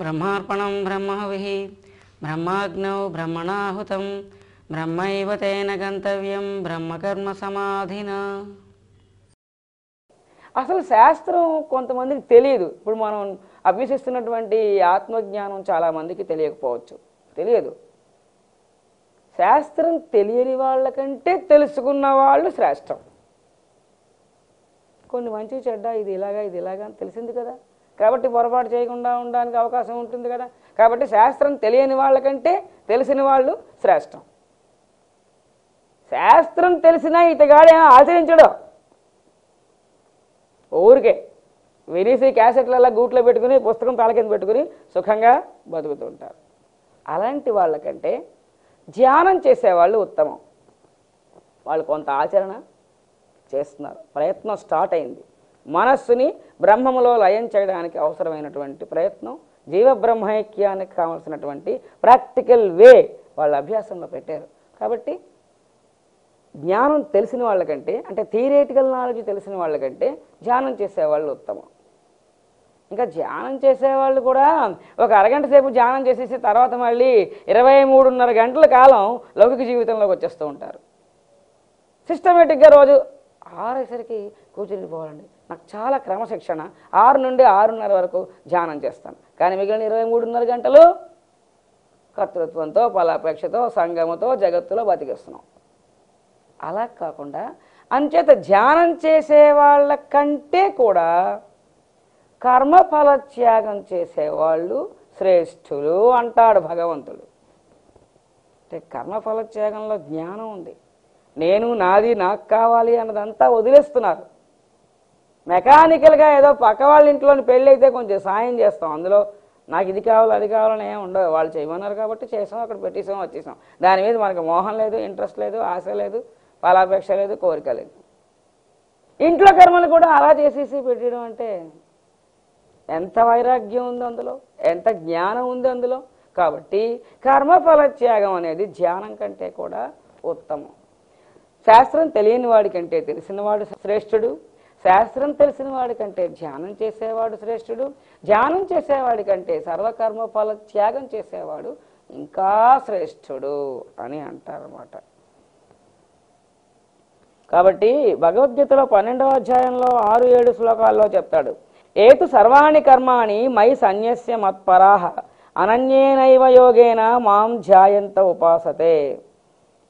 బ్రహ్మార్పణం బ్రహ్మహవిః బ్రహ్మాగ్నౌ బ్రహ్మణాహుతం బ్రహ్మైవ తేన గంతవ్యం బ్రహ్మకర్మ సమాధినా. అసలు శాస్త్రం కొంతమందికి తెలియదు. ఇప్పుడు మనం అభ్యసిస్తున్నటువంటి ఆత్మజ్ఞానం చాలామందికి తెలియకపోవచ్చు, తెలియదు. శాస్త్రం తెలియని వాళ్ళకంటే తెలుసుకున్న వాళ్ళు శ్రేష్టం. కొన్ని మంచి చెడ్డ ఇది ఇలాగా అని తెలిసింది కదా, కాబట్టి పొరపాటు చేయకుండా ఉండడానికి అవకాశం ఉంటుంది కదా. కాబట్టి శాస్త్రం తెలియని వాళ్ళకంటే తెలిసిన వాళ్ళు శ్రేష్టం. శాస్త్రం తెలిసినా ఇతగాడే ఆచరించడు, ఊరికే వినేసి క్యాసెట్లలో గూట్లో పెట్టుకుని పుస్తకం తల కింద పెట్టుకుని సుఖంగా బతుకుతూ ఉంటారు. అలాంటి వాళ్ళకంటే ధ్యానం చేసేవాళ్ళు ఉత్తమం. వాళ్ళు కొంత ఆచరణ చేస్తున్నారు, ప్రయత్నం స్టార్ట్ అయింది. మనస్సుని బ్రహ్మములో లయం చేయడానికి అవసరమైనటువంటి ప్రయత్నం, జీవబ్రహ్మైక్యానికి కావాల్సినటువంటి ప్రాక్టికల్ వే వాళ్ళ అభ్యాసంలో పెట్టారు. కాబట్టి జ్ఞానం తెలిసిన వాళ్ళకంటే, అంటే థియరిటికల్ నాలెడ్జ్ తెలిసిన వాళ్ళకంటే ధ్యానం చేసేవాళ్ళు ఉత్తమం. ఇంకా ధ్యానం చేసేవాళ్ళు కూడా ఒక అరగంట సేపు ధ్యానం చేసేసి తర్వాత మళ్ళీ 23.5 గంటల కాలం లౌకిక జీవితంలోకి వచ్చేస్తూ ఉంటారు. సిస్టమేటిక్గా రోజు 6 కూర్చుని పోవాలండి, నాకు చాలా క్రమశిక్షణ, 6 నుండి 6:30 వరకు ధ్యానం చేస్తాను. కానీ మిగిలిన 23.5 గంటలు కర్తృత్వంతో, ఫలాపేక్షతో, సంగముతో, జగత్తులో బతికేస్తున్నాం. అలా కాకుండా అంచేత ధ్యానం చేసే వాళ్ళ కంటే కూడా కర్మఫల త్యాగం చేసేవాళ్ళు శ్రేష్ఠులు అంటాడు భగవంతుడు. అంటే కర్మఫల త్యాగంలో జ్ఞానం ఉంది. నేను, నాది, నాకు కావాలి అన్నదంతా వదిలేస్తున్నారు. మెకానికల్గా ఏదో పక్క వాళ్ళ ఇంట్లోని పెళ్ళి అయితే కొంచెం సాయం చేస్తాం, అందులో నాకు ఇది కావాలి అది కావాలని ఏమి ఉండవు. వాళ్ళు చేయమన్నారు కాబట్టి చేసాం, అక్కడ పెట్టేసాం, వచ్చేసాం. దాని మీద మనకు మోహం లేదు, ఇంట్రెస్ట్ లేదు, ఆశ లేదు, ఫలాపేక్ష లేదు, కోరిక లేదు. ఇంట్లో కర్మలు కూడా అలా చేసేసి పెట్టడం అంటే ఎంత వైరాగ్యం ఉంది అందులో, ఎంత జ్ఞానం ఉంది అందులో. కాబట్టి కర్మఫల త్యాగం అనేది ధ్యానం కంటే కూడా ఉత్తమం. శాస్త్రం తెలియని వాడికంటే తెలిసినవాడు శ్రేష్ఠుడు, శాస్త్రం తెలిసిన వాడికంటే ధ్యానం చేసేవాడు శ్రేష్ఠుడు, ధ్యానం చేసేవాడి కంటే సర్వకర్మఫల త్యాగం చేసేవాడు ఇంకా శ్రేష్ఠుడు అని అంటారన్నమాట. కాబట్టి భగవద్గీతలో 12వ అధ్యాయంలో 6-7 శ్లోకాల్లో చెప్తాడు, ఏతు సర్వాణి కర్మాణి మయి సన్యస్య మత్పరాహ అనన్యేనైవ యోగేన మాం ధ్యాయంత ఉపాసతే.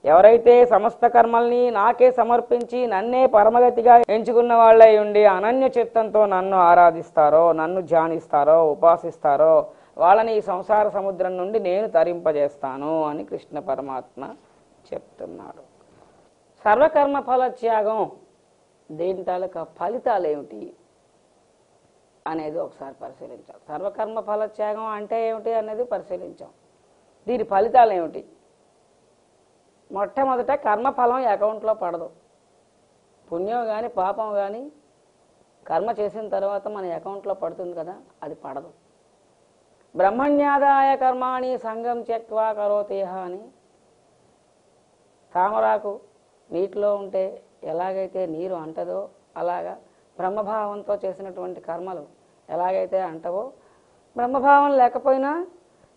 ఎవరైతే సమస్త కర్మల్ని నాకే సమర్పించి నన్నే పరమగతిగా ఎంచుకున్న వాళ్ళై ఉండి అనన్య చిత్తంతో నన్ను ఆరాధిస్తారో, నన్ను ధ్యానిస్తారో, ఉపాసిస్తారో వాళ్ళని ఈ సంసార సముద్రం నుండి నేను తరింపజేస్తాను అని కృష్ణ పరమాత్మ చెప్తున్నాడు. సర్వకర్మ ఫల త్యాగం దేని తాలూకా ఫలితాలు ఏమిటి అనేది ఒకసారి పరిశీలించాం. సర్వకర్మ ఫల త్యాగం అంటే ఏమిటి అనేది పరిశీలించాం. దీని ఫలితాలు ఏమిటి? మొట్టమొదట కర్మఫలం అకౌంట్లో పడదు. పుణ్యం కానీ పాపం కానీ కర్మ చేసిన తర్వాత మన అకౌంట్లో పడుతుంది కదా, అది పడదు. బ్రహ్మణ్యాదాయ కర్మాణి సంగం త్యక్వా కరోతేహ అని, తామరాకు నీటిలో ఉంటే ఎలాగైతే నీరు అంటదో అలాగా బ్రహ్మభావంతో చేసినటువంటి కర్మలు ఎలాగైతే అంటవో, బ్రహ్మభావం లేకపోయినా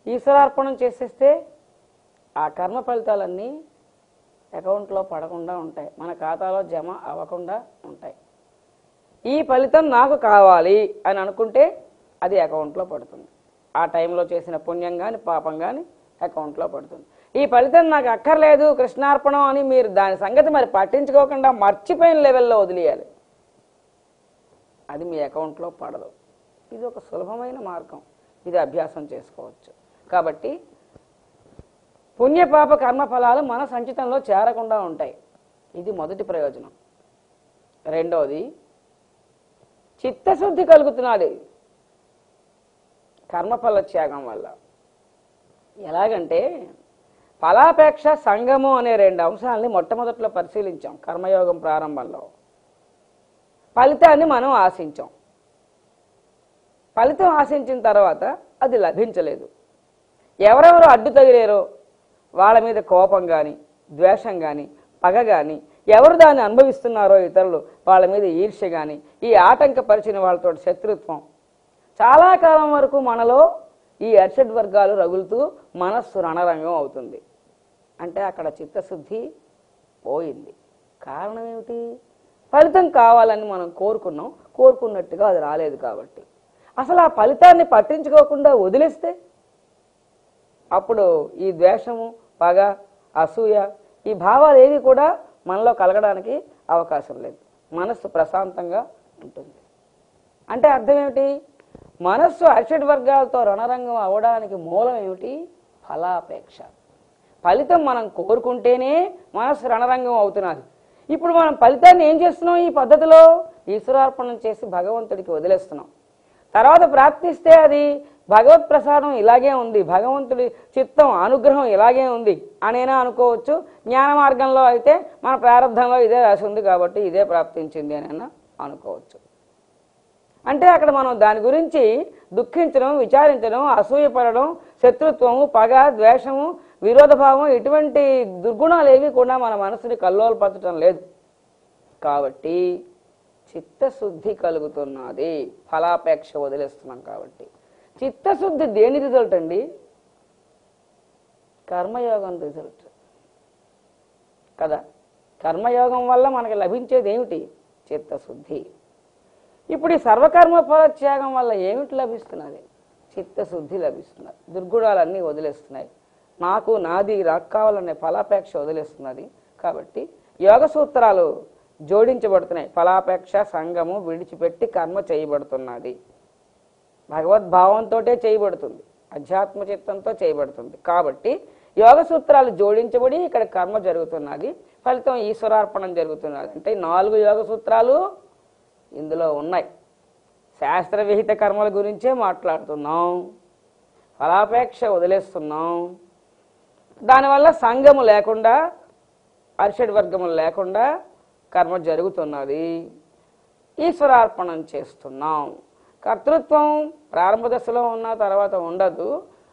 ఈశ్వరార్పణం చేసేస్తే ఆ కర్మ ఫలితాలన్నీ అకౌంట్లో పడకుండా ఉంటాయి, మన ఖాతాలో జమ అవ్వకుండా ఉంటాయి. ఈ ఫలితం నాకు కావాలి అని అనుకుంటే అది అకౌంట్లో పడుతుంది. ఆ టైంలో చేసిన పుణ్యం కానీ పాపం కానీ అకౌంట్లో పడుతుంది. ఈ ఫలితం నాకు అక్కర్లేదు కృష్ణార్పణం అని మీరు దాని సంగతి మరి పట్టించుకోకుండా మర్చిపోయిన లెవెల్లో వదిలేయాలి, అది మీ అకౌంట్లో పడదు. ఇది ఒక సులభమైన మార్గం, ఇది అభ్యాసం చేసుకోవచ్చు. కాబట్టి పుణ్యపాప కర్మఫలాలు మన సంచితంలో చేరకుండా ఉంటాయి, ఇది మొదటి ప్రయోజనం. రెండవది చిత్తశుద్ధి కలుగుతున్నది కర్మఫల త్యాగం వల్ల. ఎలాగంటే ఫలాపేక్ష సంగము అనే 2 అంశాలని మొట్టమొదట్లో పరిశీలించాం కర్మయోగం ప్రారంభంలో. ఫలితాన్ని మనం ఆశించాం, ఫలితం ఆశించిన తర్వాత అది లభించలేదు. ఎవరెవరు అడ్డు తగిలేరో వాళ్ళ మీద కోపం కానీ, ద్వేషం కానీ, పగ కానీ, ఎవరు దాన్ని అనుభవిస్తున్నారో ఇతరులు వాళ్ళ మీద ఈర్ష్య కానీ, ఈ ఆటంకపరిచిన వాళ్ళతో శత్రుత్వం చాలా కాలం వరకు మనలో ఈ అర్షడ్ వర్గాలు రగులుతూ మనస్సు రణరంగం అవుతుంది. అంటే అక్కడ చిత్తశుద్ధి పోయింది. కారణం ఏమిటి? ఫలితం కావాలని మనం కోరుకున్నట్టుగా అది రాలేదు కాబట్టి. అసలు ఆ ఫలితాన్ని పట్టించుకోకుండా వదిలేస్తే అప్పుడు ఈ ద్వేషము, పగ, అసూయ ఈ భావాలు ఏవి కూడా మనలో కలగడానికి అవకాశం లేదు. మనస్సు ప్రశాంతంగా ఉంటుంది. అంటే అర్థం ఏమిటి? మనస్సు అర్షడ్ వర్గాలతో రణరంగం అవడానికి మూలం ఏమిటి? ఫలాపేక్ష. ఫలితం మనం కోరుకుంటేనే మనస్సు రణరంగం అవుతున్నది. ఇప్పుడు మనం ఫలితాన్ని ఏం చేస్తున్నాం? ఈ పద్ధతిలో ఈశ్వరార్పణం చేసి భగవంతుడికి వదిలేస్తున్నాం. తర్వాత ప్రార్థిస్తే అది భగవత్ ప్రసాదం ఇలాగే ఉంది, భగవంతుడి చిత్తం అనుగ్రహం ఇలాగే ఉంది అనేనా అనుకోవచ్చు. జ్ఞాన మార్గంలో అయితే మన ప్రారంభంలో ఇదే రాసి ఉంది కాబట్టి ఇదే ప్రాప్తించింది అని అనుకోవచ్చు. అంటే అక్కడ మనం దాని గురించి దుఃఖించడం, విచారించడం, అసూయపడడం, శత్రుత్వము, పగ, ద్వేషము, విరోధభావం ఇటువంటి దుర్గుణాలు ఏవి కూడా మన మనసుని కల్లోలపరచడం లేదు. కాబట్టి చిత్తశుద్ధి కలుగుతున్నది. ఫలాపేక్ష వదిలేస్తున్నాం కాబట్టి. చిత్తశుద్ధి దేని రిజల్ట్ అండి? కర్మయోగం రిజల్ట్ కదా. కర్మయోగం వల్ల మనకి లభించేది ఏమిటి? చిత్తశుద్ధి. ఇప్పుడు ఈ సర్వకర్మ ఫలత్యాగం వల్ల ఏమిటి లభిస్తున్నది? చిత్తశుద్ధి లభిస్తున్నది. దుర్గుణాలన్నీ వదిలేస్తున్నాయి. నాకు నాది నాకు కావాలనే ఫలాపేక్ష వదిలేస్తున్నది. కాబట్టి యోగ సూత్రాలు జోడించబడుతున్నాయి. ఫలాపేక్ష సంగము విడిచిపెట్టి కర్మ చేయబడుతున్నది. భగవద్భావంతో చేయబడుతుంది, అధ్యాత్మ చిత్తంతో చేయబడుతుంది. కాబట్టి యోగ సూత్రాలు జోడించబడి ఇక్కడ కర్మ జరుగుతున్నది, ఫలితం ఈశ్వరార్పణం జరుగుతున్నది. అంటే 4 యోగ సూత్రాలు ఇందులో ఉన్నాయి. శాస్త్ర విహిత కర్మల గురించే మాట్లాడుతున్నాం. ఫలాపేక్ష వదిలేస్తున్నాం. దానివల్ల సంగము లేకుండా, అర్షడ్ వర్గములు లేకుండా కర్మ జరుగుతున్నది. ఈశ్వరార్పణం చేస్తున్నాం. కర్తృత్వం ప్రారంభ దశలో ఉన్న తర్వాత ఉండదు.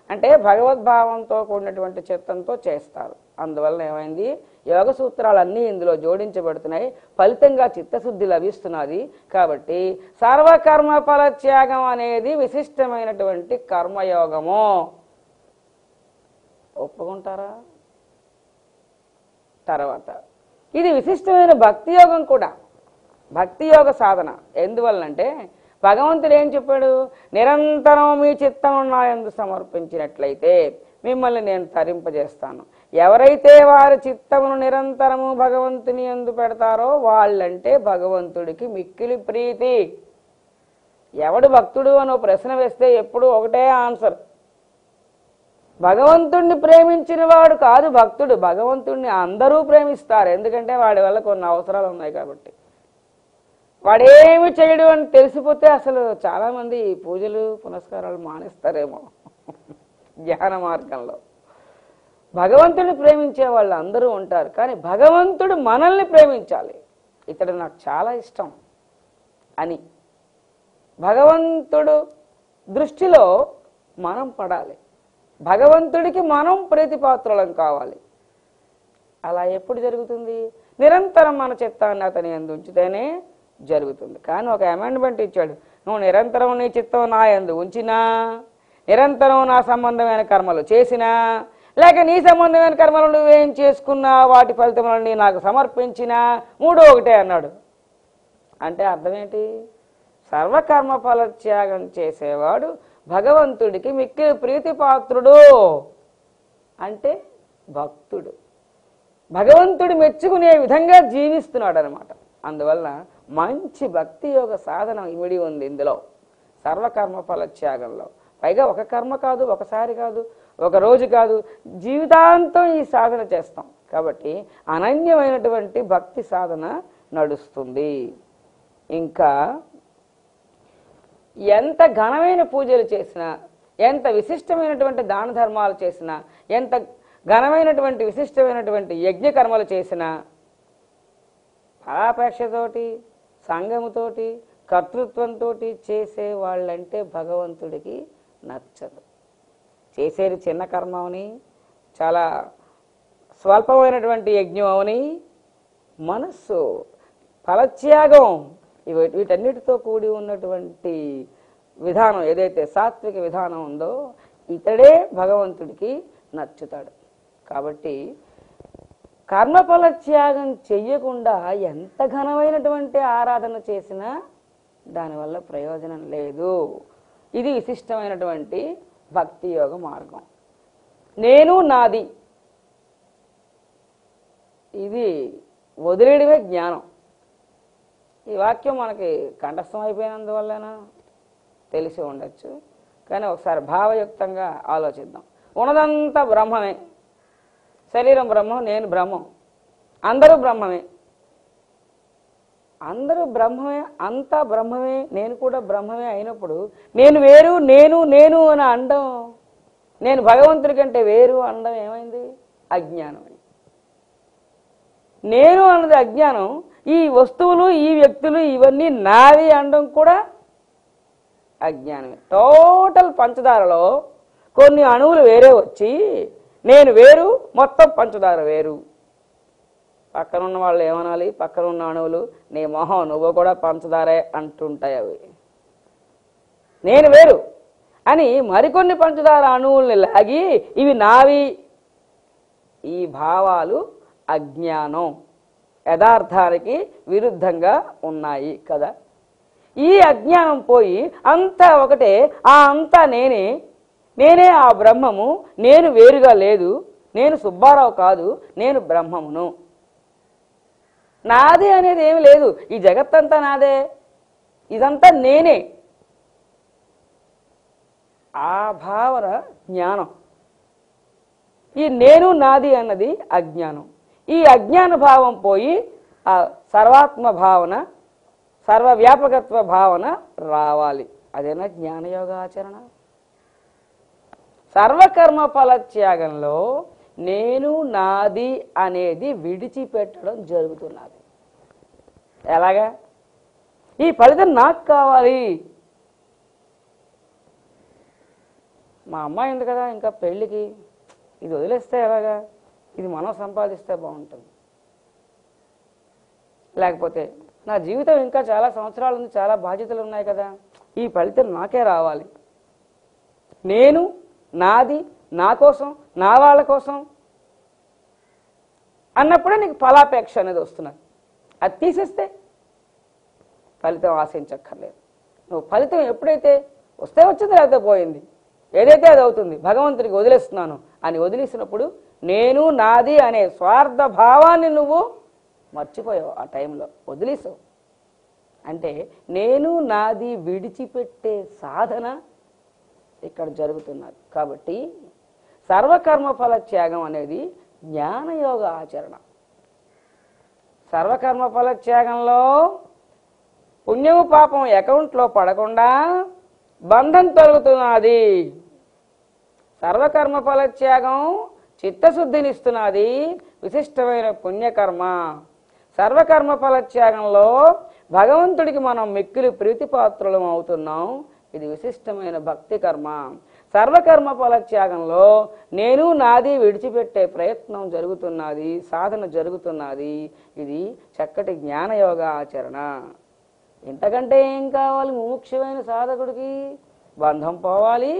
అంటే భగవద్భావంతో కూడినటువంటి చిత్తంతో చేస్తారు. అందువల్ల ఏమైంది? యోగ సూత్రాలన్నీ ఇందులో జోడించబడుతున్నాయి. ఫలితంగా చిత్తశుద్ధి లభిస్తున్నది. కాబట్టి సర్వకర్మ ఫలత్యాగం అనేది విశిష్టమైనటువంటి కర్మయోగము. ఒప్పుకుంటారా? తర్వాత ఇది విశిష్టమైన భక్తి యోగం కూడా. భక్తి యోగ సాధన ఎందువల్లంటే భగవంతుడు ఏం చెప్పాడు? నిరంతరం మీ చిత్తము నా యందు సమర్పించినట్లయితే మిమ్మల్ని నేను తరింపజేస్తాను. ఎవరైతే వారి చిత్తమును నిరంతరము భగవంతుని యందు పెడతారో వాళ్ళంటే భగవంతుడికి మిక్కిలి ప్రీతి. ఎవడు భక్తుడు అనో ప్రశ్న వేస్తే ఎప్పుడు ఒకటే ఆన్సర్, భగవంతుణ్ణి ప్రేమించిన వాడు కాదు భక్తుడు. భగవంతుణ్ణి అందరూ ప్రేమిస్తారు, ఎందుకంటే వాడి వల్ల కొన్ని అవసరాలు ఉన్నాయి కాబట్టి. వాడేమి చేయడు అని తెలిసిపోతే అసలు చాలామంది పూజలు పునస్కారాలు మానేస్తారేమో జ్ఞాన మార్గంలో. భగవంతుడిని ప్రేమించే వాళ్ళు అందరూ ఉంటారు, కానీ భగవంతుడు మనల్ని ప్రేమించాలి. ఇతడు నాకు చాలా ఇష్టం అని భగవంతుడు దృష్టిలో మనం పడాలి. భగవంతుడికి మనం ప్రీతిపాత్రులం కావాలి. అలా ఎప్పుడు జరుగుతుంది? నిరంతరం మన చిత్తాన్ని అతని యందు ఉంచితేనే జరుగుతుంది. కానీ ఒక అమెండ్మెంట్ ఇచ్చాడు, నువ్వు నిరంతరం నీ చిత్తం నా యందు ఉంచినా, నిరంతరం నా సంబంధమైన కర్మలు చేసినా, లేక నీ సంబంధమైన కర్మలు నువ్వేం చేసుకున్నా వాటి ఫలితములని నాకు సమర్పించినా 3 ఒకటే అన్నాడు. అంటే అర్థం ఏంటి? సర్వకర్మ ఫలత్యాగం చేసేవాడు భగవంతుడికి మిక్కిలి ప్రీతిపాత్రుడు. అంటే భక్తుడు, భగవంతుడు మెచ్చుకునే విధంగా జీవిస్తున్నాడు అనమాట. అందువల్ల మంచి భక్తి యోగ సాధన ఇమిడి ఉంది ఇందులో సర్వకర్మ ఫలత్యాగంలో. పైగా ఒక కర్మ కాదు, ఒకసారి కాదు, ఒక రోజు కాదు, జీవితాంతం ఈ సాధన చేస్తాం. కాబట్టి అనన్యమైనటువంటి భక్తి సాధన నడుస్తుంది. ఇంకా ఎంత ఘనమైన పూజలు చేసినా, ఎంత విశిష్టమైనటువంటి దాన ధర్మాలు చేసినా, ఎంత ఘనమైనటువంటి విశిష్టమైనటువంటి యజ్ఞకర్మలు చేసినా ఫలాపేక్షతోటి, సంఘముతోటి, కర్తృత్వంతో చేసే వాళ్ళంటే భగవంతుడికి నచ్చదు. చేసేది చిన్న కర్మ అవని, చాలా స్వల్పమైనటువంటి యజ్ఞం అవని, మనస్సు ఫలత్యాగం వీటన్నిటితో కూడి ఉన్నటువంటి విధానం ఏదైతే సాత్విక విధానం ఉందో ఇతడే భగవంతుడికి నచ్చుతాడు. కాబట్టి కర్మఫల త్యాగం చెయ్యకుండా ఎంత ఘనమైనటువంటి ఆరాధన చేసినా దానివల్ల ప్రయోజనం లేదు. ఇది విశిష్టమైనటువంటి భక్తి యోగ మార్గం. నేను నాది ఇది వదిలేయడమే జ్ఞానం. ఈ వాక్యం మనకి కంఠస్థం అయిపోయినందువల్లనా తెలిసి ఉండొచ్చు, కానీ ఒకసారి భావయుక్తంగా ఆలోచిద్దాం. ఉన్నదంతా బ్రహ్మమే, శరీరం బ్రహ్మం, నేను బ్రహ్మం, అందరూ బ్రహ్మమే, అందరూ బ్రహ్మమే, అంతా బ్రహ్మమే, నేను కూడా బ్రహ్మమే అయినప్పుడు నేను వేరు, నేను నేను అని అనడం, నేను భగవంతుడి కంటే వేరు అనడం ఏమైంది? అజ్ఞానమే. నేను అన్నది అజ్ఞానం. ఈ వస్తువులు, ఈ వ్యక్తులు, ఇవన్నీ నావి అనడం కూడా అజ్ఞానమే. టోటల్ పంచదారలో కొన్ని అణువులు వేరే వచ్చి నేను వేరు, మొత్తం పంచదార వేరు. పక్కనున్న వాళ్ళు ఏమనాలి? పక్కనున్న అణువులు నీ మొహం, నువ్వు కూడా పంచదారే అంటుంటాయి. అవి నేను వేరు అని మరికొన్ని పంచదార అణువుల్ని లాగి ఇవి నావి. ఈ భావాలు అజ్ఞానం, యథార్థానికి విరుద్ధంగా ఉన్నాయి కదా. ఈ అజ్ఞానం పోయి అంతా ఒకటే, ఆ అంతా నేనే, నేనే ఆ బ్రహ్మము, నేను వేరుగా లేదు, నేను సుబ్బారావు కాదు, నేను బ్రహ్మమును, నాదే అనేది ఏమి లేదు, ఈ జగత్తంతా నాదే, ఇదంతా నేనే. ఆ భావన జ్ఞానం. ఈ నేను నాది అన్నది అజ్ఞానం. ఈ అజ్ఞాన భావం పోయి ఆ సర్వాత్మ భావన, సర్వవ్యాపకత్వ భావన రావాలి. అదేనా జ్ఞానయోగ ఆచరణ. సర్వకర్మ ఫల త్యాగంలో నేను నాది అనేది విడిచిపెట్టడం జరుగుతున్నది. ఎలాగా? ఈ ఫలితం నాకు కావాలి, మా అమ్మాయి ఉంది కదా ఇంకా పెళ్ళికి, ఇది వదిలేస్తే ఎలాగా, ఇది మనం సంపాదిస్తే బాగుంటుంది, లేకపోతే నా జీవితం ఇంకా చాలా సంవత్సరాలు ఉంది, చాలా బాధ్యతలు ఉన్నాయి కదా, ఈ ఫలితం నాకే రావాలి, నేను నాది, నా కోసం, నా వాళ్ళ కోసం అన్నప్పుడే నీకు ఫలాపేక్ష అనేది వస్తున్నది. అది తీసేస్తే ఫలితం ఆశించక్కర్లేదు. నువ్వు ఫలితం ఎప్పుడైతే వస్తే వచ్చింది, లేకపోతే పోయింది, ఏదైతే అది అవుతుంది, భగవంతుడికి వదిలేస్తున్నాను అని వదిలేసినప్పుడు నేను నాది అనే స్వార్థ భావాన్ని నువ్వు మర్చిపోయావు. ఆ టైంలో వదిలేసావు. అంటే నేను నాది విడిచిపెట్టే సాధన ఇక్కడ జరుగుతున్నది. కాబట్టి సర్వకర్మ ఫల త్యాగం అనేది జ్ఞానయోగ ఆచరణ. సర్వకర్మ ఫల త్యాగంలో పుణ్యము పాపం అకౌంట్లో పడకుండా బంధం తొలగుతున్నది. సర్వకర్మ ఫల త్యాగం చిత్తశుద్ధినిస్తున్నది, విశిష్టమైన పుణ్యకర్మ. సర్వకర్మ ఫల త్యాగంలో భగవంతుడికి మనం మిక్కిలి ప్రీతిపాత్రులం అవుతున్నాం, ఇది విశిష్టమైన భక్తి కర్మ. సర్వకర్మ ఫల త్యాగంలో నేను నాది విడిచిపెట్టే ప్రయత్నం జరుగుతున్నది, సాధన జరుగుతున్నది, ఇది చక్కటి జ్ఞానయోగ ఆచరణ. ఇంతకంటే ఏం కావాలి ముముక్షమైన సాధకుడికి? బంధం పోవాలి,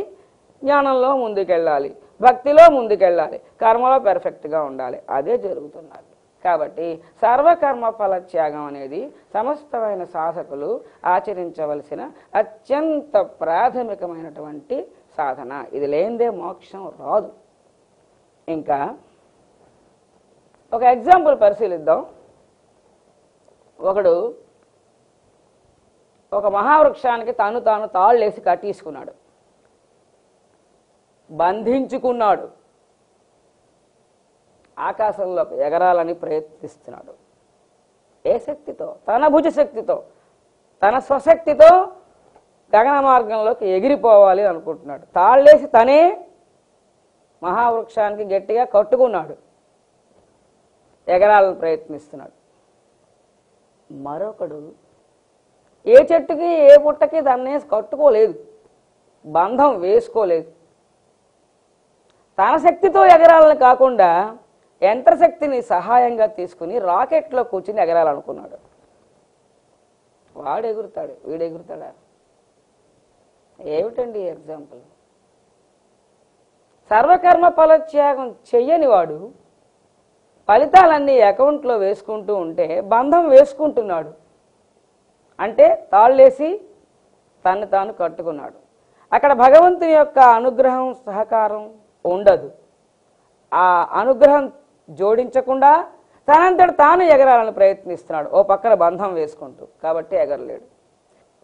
జ్ఞానంలో ముందుకెళ్ళాలి, భక్తిలో ముందుకెళ్ళాలి, కర్మలో పెర్ఫెక్ట్గా ఉండాలి. అదే జరుగుతున్నది. కాబట్టి సర్వకర్మ ఫల త్యాగం అనేది సమస్తమైన సాధకులు ఆచరించవలసిన అత్యంత ప్రాథమికమైనటువంటి సాధన. ఇది లేనిదే మోక్షం రాదు. ఇంకా ఒక ఎగ్జాంపుల్ పరిశీలిద్దాం. ఒకడు ఒక మహావృక్షానికి తాను తాళ్ళేసి కట్టేసుకున్నాడు, బంధించుకున్నాడు, ఆకాశంలోకి ఎగరాలని ప్రయత్నిస్తున్నాడు. ఏ శక్తితో? తన భుజశక్తితో, తన స్వశక్తితో గగన మార్గంలోకి ఎగిరిపోవాలి అనుకుంటున్నాడు. తాళ్ళేసి తనే మహావృక్షానికి గట్టిగా కట్టుకున్నాడు, ఎగరాలని ప్రయత్నిస్తున్నాడు. మరొకడు ఏ చెట్టుకి ఏ పుట్టకి దాన్నేసి కట్టుకోలేదు, బంధం వేసుకోలేదు. తన శక్తితో ఎగరాలని కాకుండా యంత్రశక్తిని సహాయంగా తీసుకుని రాకెట్లో కూర్చుని ఎగరాలనుకున్నాడు. వాడు ఎగురుతాడు, వీడు ఎగురుతాడా? ఏమిటండి ఎగ్జాంపుల్? సర్వకర్మ ఫలత్యాగం చెయ్యని వాడు ఫలితాలన్నీ అకౌంట్లో వేసుకుంటూ ఉంటే బంధం వేసుకుంటున్నాడు. అంటే తాళ్ళేసి తను తాను కట్టుకున్నాడు. అక్కడ భగవంతుని యొక్క అనుగ్రహం సహకారం ఉండదు. ఆ అనుగ్రహం జోడించకుండా తనంతట తాను ఎగరాలని ప్రయత్నిస్తున్నాడు, ఓ పక్కన బంధం వేసుకుంటూ. కాబట్టి ఎగరలేడు.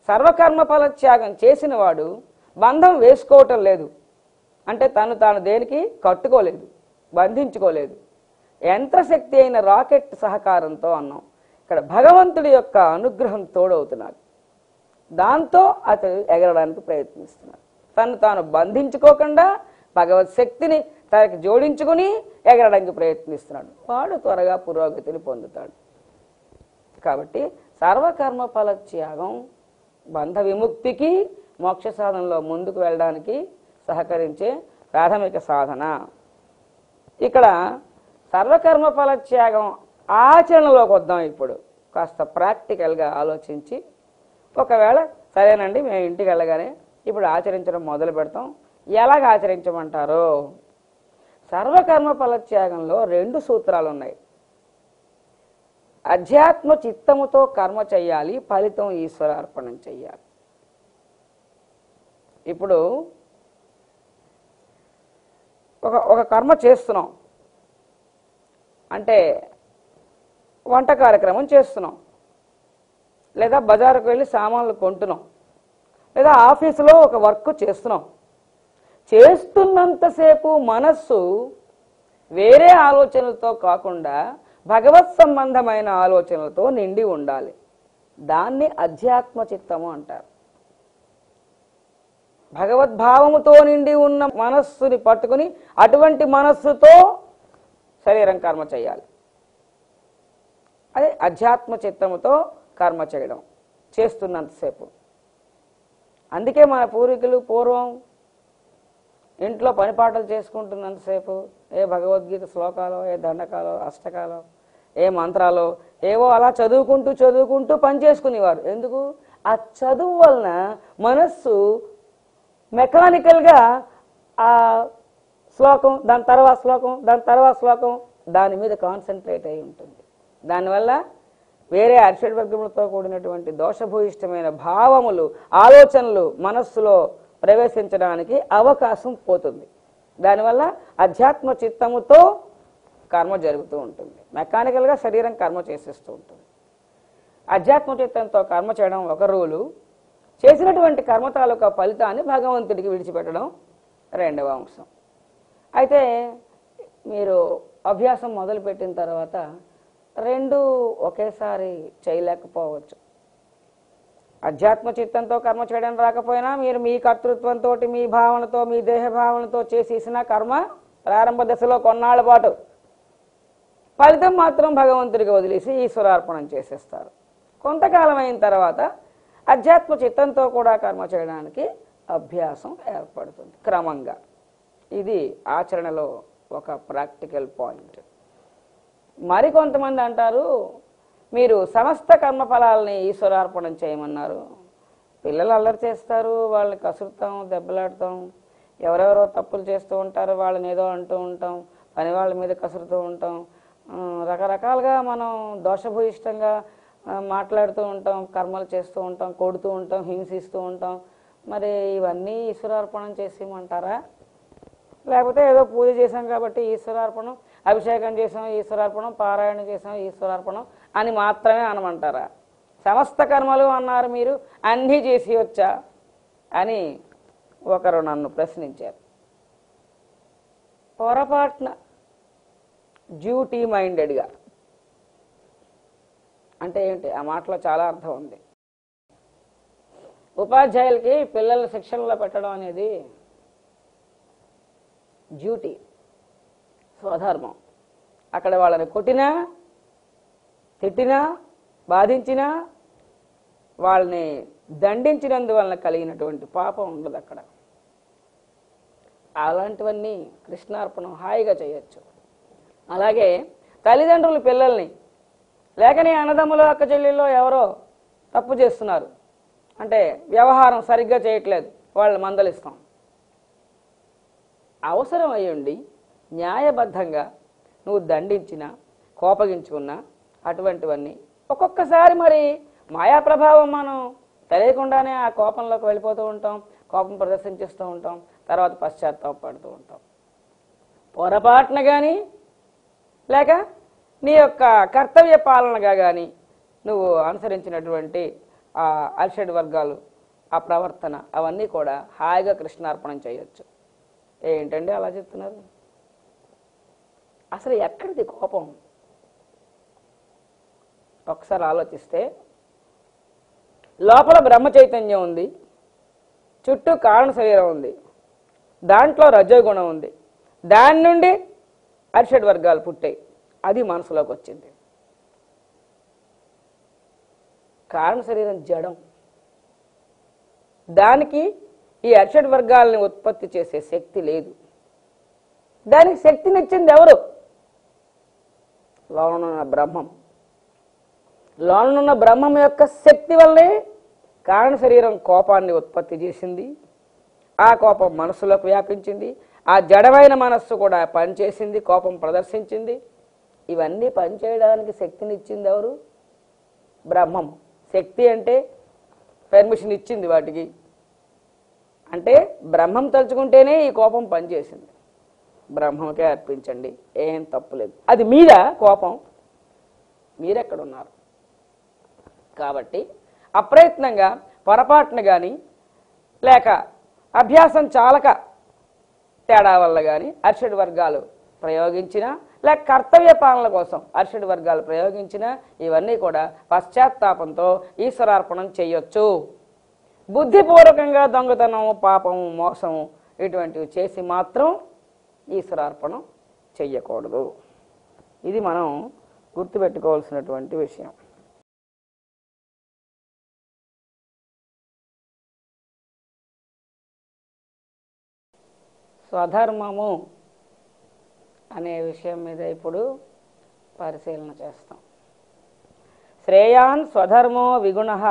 సర్వకర్మ ఫలత్యాగం చేసిన వాడు బంధం వేసుకోవటం లేదు. అంటే తను తాను దేనికి కట్టుకోలేదు, బంధించుకోలేదు. యంత్రశక్తి అయిన రాకెట్ సహకారంతో అన్నాం. ఇక్కడ భగవంతుడి యొక్క అనుగ్రహం తోడవుతున్నాడు. దాంతో అతడు ఎగరడానికి ప్రయత్నిస్తున్నాడు. తను తాను బంధించుకోకుండా భగవత్ శక్తిని తనకి జోడించుకుని ఎగరడానికి ప్రయత్నిస్తున్నాడు. వాడు త్వరగా పురోగతిని పొందుతాడు. కాబట్టి సర్వకర్మ ఫలత్యాగం బంధ విముక్తికి మోక్ష సాధనలో ముందుకు వెళ్ళడానికి సహకరించే ప్రాథమిక సాధన. ఇక్కడ సర్వకర్మ ఫలత్యాగం ఆచరణలోకి వద్దాం. ఇప్పుడు కాస్త ప్రాక్టికల్గా ఆలోచించి, ఒకవేళ సరేనండి మేము ఇంటికి వెళ్ళగానే ఇప్పుడు ఆచరించడం మొదలు పెడతాం, ఎలాగ ఆచరించమంటారో. సర్వకర్మ ఫలత్యాగంలో 2 సూత్రాలు ఉన్నాయి. అధ్యాత్మ చిత్తముతో కర్మ చెయ్యాలి, ఫలితం ఈశ్వరార్పణం చెయ్యాలి. ఇప్పుడు ఒక కర్మ చేస్తున్నాం అంటే వంట కార్యక్రమం చేస్తున్నాం, లేదా బజారుకు వెళ్ళి సామాన్లు కొంటున్నాం, లేదా ఆఫీసులో ఒక వర్క్ చేస్తున్నాం. చేస్తున్నంతసేపు మనస్సు వేరే ఆలోచనలతో కాకుండా భగవత్ సంబంధమైన ఆలోచనలతో నిండి ఉండాలి. దాన్ని అధ్యాత్మ చిత్తము అంటారు. భగవద్భావముతో నిండి ఉన్న మనస్సుని పట్టుకుని అటువంటి మనస్సుతో శరీరం కర్మ చేయాలి. అదే అధ్యాత్మ చిత్తముతో కర్మ చేయడం చేస్తున్నంతసేపు. అందుకే మన పూర్వీకులు పూర్వం ఇంట్లో పనిపాటలు చేసుకుంటున్నంతసేపు ఏ భగవద్గీత శ్లోకాలో, ఏ దండకాలో, అష్టకాలో, ఏ మంత్రాలో ఏవో అలా చదువుకుంటూ పని చేసుకునేవారు. ఎందుకు? ఆ చదువు వలన మనస్సు మెకానికల్గా ఆ శ్లోకం, దాని తర్వాత శ్లోకం, దాని తర్వాత శ్లోకం, దాని మీద కాన్సన్ట్రేట్ అయి ఉంటుంది. దానివల్ల వేరే అరిషడ్ వర్గములతో కూడినటువంటి దోషభూయిష్టమైన భావములు, ఆలోచనలు మనస్సులో ప్రవేశించడానికి అవకాశం పోతుంది. దానివల్ల అధ్యాత్మ చిత్తముతో కర్మ జరుగుతూ ఉంటుంది. మెకానికల్గా శరీరం కర్మ చేసేస్తూ ఉంటుంది. అధ్యాత్మ చిత్తంతో కర్మ చేయడం ఒక రూలు, చేసినటువంటి కర్మ తాలూకా ఫలితాన్ని భగవంతుడికి విడిచిపెట్టడం రెండవ అంశం. అయితే మీరు అభ్యాసం మొదలుపెట్టిన తర్వాత 2 ఒకేసారి చేయలేకపోవచ్చు. అధ్యాత్మ చిత్తంతో కర్మ చేయడం రాకపోయినా మీరు మీ కర్తృత్వంతో, మీ భావనతో, మీ దేహ భావనతో చేసేసిన కర్మ ప్రారంభ దశలో కొన్నాళ్ళ పాటు, ఫలితం మాత్రం భగవంతుడికి వదిలేసి ఈశ్వరార్పణం చేసేస్తారు. కొంతకాలం అయిన తర్వాత అధ్యాత్మ చిత్తంతో కూడా కర్మ చేయడానికి అభ్యాసం ఏర్పడుతుంది క్రమంగా. ఇది ఆచరణలో ఒక ప్రాక్టికల్ పాయింట్. మరికొంతమంది అంటారు, మీరు సమస్త కర్మఫలాలని ఈశ్వరార్పణం చేయమన్నారు. పిల్లలు అల్లరి చేస్తారు, వాళ్ళని కసురుతాం, దెబ్బలాడతాం, ఎవరెవరో తప్పులు చేస్తూ ఉంటారు, వాళ్ళని ఏదో అంటూ ఉంటాం, పని వాళ్ళ మీద కసురుతూ ఉంటాం, రకరకాలుగా మనం దోషభూయిష్టంగా మాట్లాడుతూ ఉంటాం, కర్మలు చేస్తూ ఉంటాం, కొడుతూ ఉంటాం, హింసిస్తూ ఉంటాం. మరి ఇవన్నీ ఈశ్వరార్పణం చేసేయమంటారా? లేకపోతే ఏదో పూజ చేసాం కాబట్టి ఈశ్వరార్పణం, అభిషేకం చేసాం ఈశ్వరార్పణం, పారాయణ చేసాం ఈశ్వరార్పణం అని మాత్రమే అనమంటారా? సమస్త కర్మలు అన్నారు మీరు, అన్నీ చేసి వచ్చా అని ఒకరు నన్ను ప్రశ్నించారు. పొరపాటున డ్యూటీ మైండెడ్గా అంటే ఏంటి? ఆ మాటలో చాలా అర్థం ఉంది. ఉపాధ్యాయులకి పిల్లల శిక్షణలో పెట్టడం అనేది డ్యూటీ, స్వధర్మం. అక్కడ వాళ్ళని కొట్టినా, తిట్టినా, బాధించినా, వాళ్ళని దండించినందువలన కలిగినటువంటి పాపం ఉండదు అక్కడ. అలాంటివన్నీ కృష్ణార్పణం హాయిగా చేయొచ్చు. అలాగే తల్లిదండ్రులు పిల్లల్ని, లేకని అన్నదమ్ములు అక్క చెల్లెల్లో ఎవరో తప్పు చేస్తున్నారు అంటే వ్యవహారం సరిగ్గా చేయట్లేదు, వాళ్ళు మందలిస్తాం. అవసరం అయ్యుండి న్యాయబద్ధంగా నువ్వు దండించినా కోపగించుకున్నా అటువంటివన్నీ ఒక్కొక్కసారి మరి మాయా ప్రభావం మనం తెలియకుండానే ఆ కోపంలోకి వెళ్ళిపోతూ ఉంటాం, కోపం ప్రదర్శించేస్తూ ఉంటాం, తర్వాత పశ్చాత్తాపడుతూ ఉంటాం. పొరపాటున కానీ లేక నీ యొక్క కర్తవ్య పాలనగా కానీ నువ్వు అనుసరించినటువంటి ఆ అరిషడ్ వర్గాలు, ఆ ప్రవర్తన అవన్నీ కూడా హాయిగా కృష్ణార్పణం చేయొచ్చు. ఏంటండి అలా చెప్తున్నారు? అసలు ఎక్కడిది కోపం? ఒకసారి ఆలోచిస్తే లోపల బ్రహ్మ చైతన్యం ఉంది, చుట్టూ కారణ శరీరం ఉంది, దాంట్లో రజోగుణం ఉంది, దాని నుండి అరిషడ్ వర్గాలు పుట్టాయి, అది మనసులోకి వచ్చింది. కారణ శరీరం జడం, దానికి ఈ అరిషడ్ వర్గాలని ఉత్పత్తి చేసే శక్తి లేదు. దానికి శక్తినిచ్చింది ఎవరు? లోనున్న బ్రహ్మం. లోనున్న బ్రహ్మం యొక్క శక్తి వల్లే కారణ శరీరం కోపాన్ని ఉత్పత్తి చేసింది. ఆ కోపం మనస్సులోకి వ్యాపించింది. ఆ జడమైన మనస్సు కూడా పనిచేసింది, కోపం ప్రదర్శించింది. ఇవన్నీ పనిచేయడానికి శక్తినిచ్చింది ఎవరు? బ్రహ్మం. శక్తి అంటే పర్మిషన్ ఇచ్చింది వాటికి. అంటే బ్రహ్మం తలుచుకుంటేనే ఈ కోపం పనిచేసింది. బ్రహ్మకే అర్పించండి, ఏం తప్పులేదు. అది మీద కోపం, మీరెక్కడున్నారు? కాబట్టి అప్రయత్నంగా పొరపాటున కానీ లేక అభ్యాసం చాలక తేడా వల్ల కానీ అరిషడ్ వర్గాలు ప్రయోగించిన లేక కర్తవ్య పాలన కోసం అరిషడ్ వర్గాలు ప్రయోగించిన ఇవన్నీ కూడా పశ్చాత్తాపంతో ఈశ్వరార్పణం చేయొచ్చు. బుద్ధిపూర్వకంగా దొంగతనం, పాపం, మోసం ఇటువంటివి చేసి మాత్రం ఈశ్వరార్పణం చెయ్యకూడదు. ఇది మనం గుర్తుపెట్టుకోవాల్సినటువంటి విషయం. స్వధర్మము అనే విషయం మీద ఇప్పుడు పరిశీలన చేస్తాం. శ్రేయాన్ స్వధర్మో విగుణః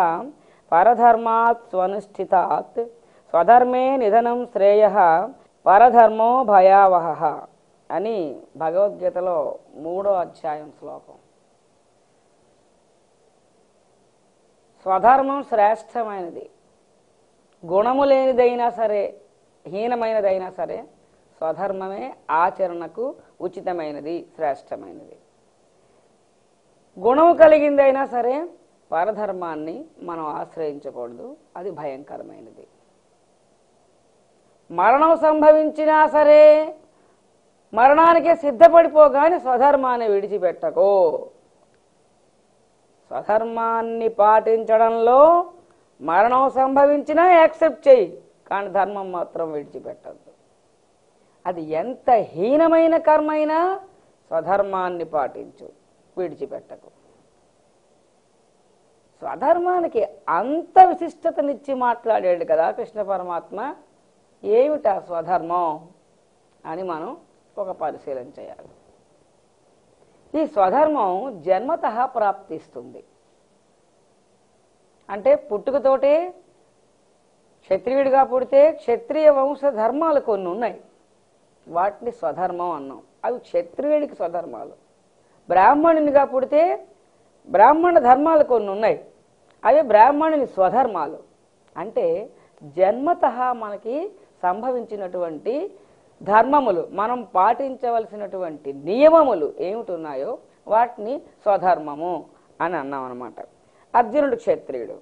పరధర్మాత్ స్వనుష్ఠితాత్ స్వధర్మే నిధనం శ్రేయః పరధర్మో భయావహః అని భగవద్గీతలో 3వ అధ్యాయం శ్లోకం. స్వధర్మం శ్రేష్టమైనది. గుణము లేనిదైనా సరే, హీనమైనదైనా సరే స్వధర్మమే ఆచరణకు ఉచితమైనది, శ్రేష్టమైనది. గుణము కలిగిందైనా సరే పరధర్మాన్ని మనం ఆశ్రయించకూడదు, అది భయంకరమైనది. మరణం సంభవించినా సరే మరణానికే సిద్ధపడిపోగానే స్వధర్మాన్ని విడిచిపెట్టకో. స్వధర్మాన్ని పాటించడంలో మరణం సంభవించినా యాక్సెప్ట్ చేయి, కానీ ధర్మం మాత్రం విడిచిపెట్టద్దు. అది ఎంత హీనమైన కర్మైనా స్వధర్మాన్ని పాటించు, విడిచిపెట్టకు. స్వధర్మానికి అంత విశిష్టతనిచ్చి మాట్లాడాడు కదా కృష్ణ పరమాత్మ. ఏమిటా స్వధర్మం అని మనం ఒక పరిశీలన చేయాలి. ఈ స్వధర్మం జన్మతః ప్రాప్తిస్తుంది. అంటే పుట్టుకతోటే క్షత్రియుడిగా పుడితే క్షత్రియ వంశ ధర్మాలు కొన్ని ఉన్నాయి, వాటిని స్వధర్మం అన్నాం. అవి క్షత్రియుడికి స్వధర్మాలు. బ్రాహ్మణునిగా పుడితే బ్రాహ్మణ ధర్మాలు కొన్ని ఉన్నాయి, అవి బ్రాహ్మణుని స్వధర్మాలు. అంటే జన్మతః మనకి సంభవించినటువంటి ధర్మములు, మనం పాటించవలసినటువంటి నియమములు ఏమిటున్నాయో వాటిని స్వధర్మము అని అన్నాం అన్నమాట. అర్జునుడు క్షత్రియుడు.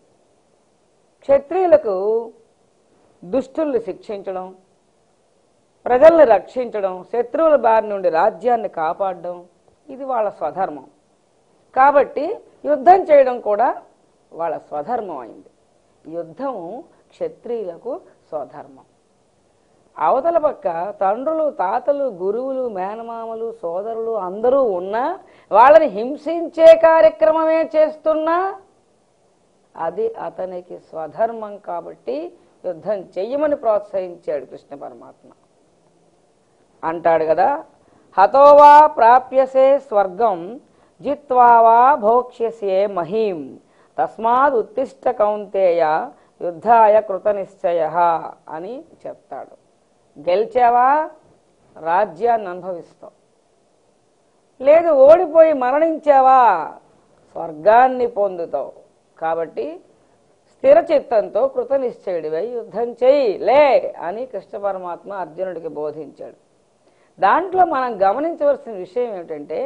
క్షత్రియులకు దుష్టుల్ని శిక్షించడం, ప్రజల్ని రక్షించడం, శత్రువుల బారి నుండి రాజ్యాన్ని కాపాడడం, ఇది వాళ్ళ స్వధర్మం. కాబట్టి యుద్ధం చేయడం కూడా వాళ్ళ స్వధర్మం అయింది. యుద్ధం క్షత్రియులకు స్వధర్మం. అవతల పక్క తండ్రులు, తాతలు, గురువులు, మేనమామలు, సోదరులు అందరూ ఉన్నా వాళ్ళని హింసించే కార్యక్రమమే చేస్తున్నా అది అతనికి స్వధర్మం. కాబట్టి యుద్ధం చెయ్యమని ప్రోత్సహించాడు కృష్ణ పరమాత్మ. అంటాడు కదా, హతోవా ప్రాప్యసే స్వర్గం జిత్వా వా భోక్ష్యసే మహీం తస్మాద్ ఉత్తిష్ట కౌంతేయ యుద్ధాయ కృత నిశ్చయ అని చెప్తాడు. గెలిచావా రాజ్యాన్ని అనుభవిస్తావు. లేదు ఓడిపోయి మరణించావా, స్వర్గాన్ని పొందుతావు. కాబట్టి స్థిర చిత్తంతో కృతనిశ్చయుడివై యుద్ధం చెయ్యి లే అని కృష్ణ పరమాత్మ అర్జునుడికి బోధించాడు. దాంట్లో మనం గమనించవలసిన విషయం ఏమిటంటే,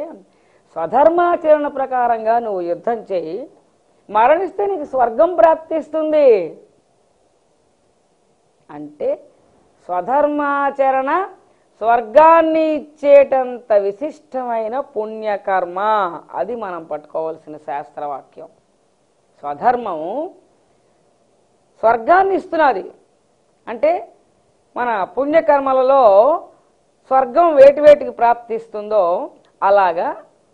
స్వధర్మాచరణ ప్రకారంగా నువ్వు యుద్ధం చేయి, మరణిస్తే నీకు స్వర్గం ప్రాప్తిస్తుంది. అంటే స్వధర్మాచరణ స్వర్గాన్ని ఇచ్చేటంత విశిష్టమైన పుణ్యకర్మ. అది మనం పట్టుకోవాల్సిన శాస్త్రవాక్యం. స్వధర్మము స్వర్గాన్ని ఇస్తున్నది. అంటే మన పుణ్యకర్మలలో స్వర్గం వేటికి ప్రాప్తిస్తుందో అలాగా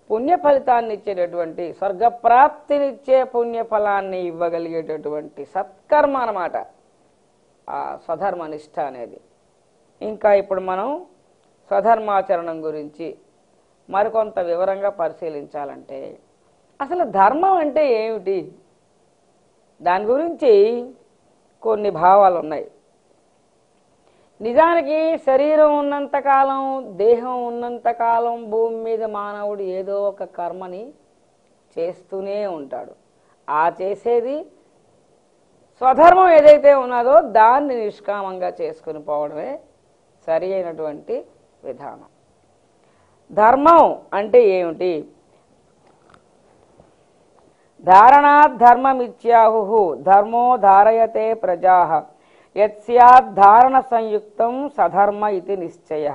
పుణ్య ఫలితాన్ని ఇచ్చేటటువంటి, స్వర్గప్రాప్తినిచ్చే పుణ్యఫలాన్ని ఇవ్వగలిగేటటువంటి సత్కర్మ అన్నమాట ఆ స్వధర్మనిష్ట అనేది. ఇంకా ఇప్పుడు మనం స్వధర్మాచరణం గురించి మరికొంత వివరంగా పరిశీలించాలంటే, అసలు ధర్మం అంటే ఏమిటి, దాని గురించి కొన్ని భావాలు ఉన్నాయి. నిజానికి శరీరం ఉన్నంతకాలం, దేహం ఉన్నంతకాలం భూమి మీద మానవుడు ఏదో ఒక కర్మని చేస్తూనే ఉంటాడు. ఆ చేసేది స్వధర్మం ఏదైతే ఉన్నదో దాన్ని నిష్కామంగా చేసుకుని పోవడమే సరి అయినటువంటి విధానం. ధర్మం అంటే ఏమిటి? ధారణాత్ ధర్మమిత్యాహు ధర్మో ధారయతే ప్రజాః యత్స్యాత్ ధారణ సంయుక్తం సధర్మ ఇది నిశ్చయ.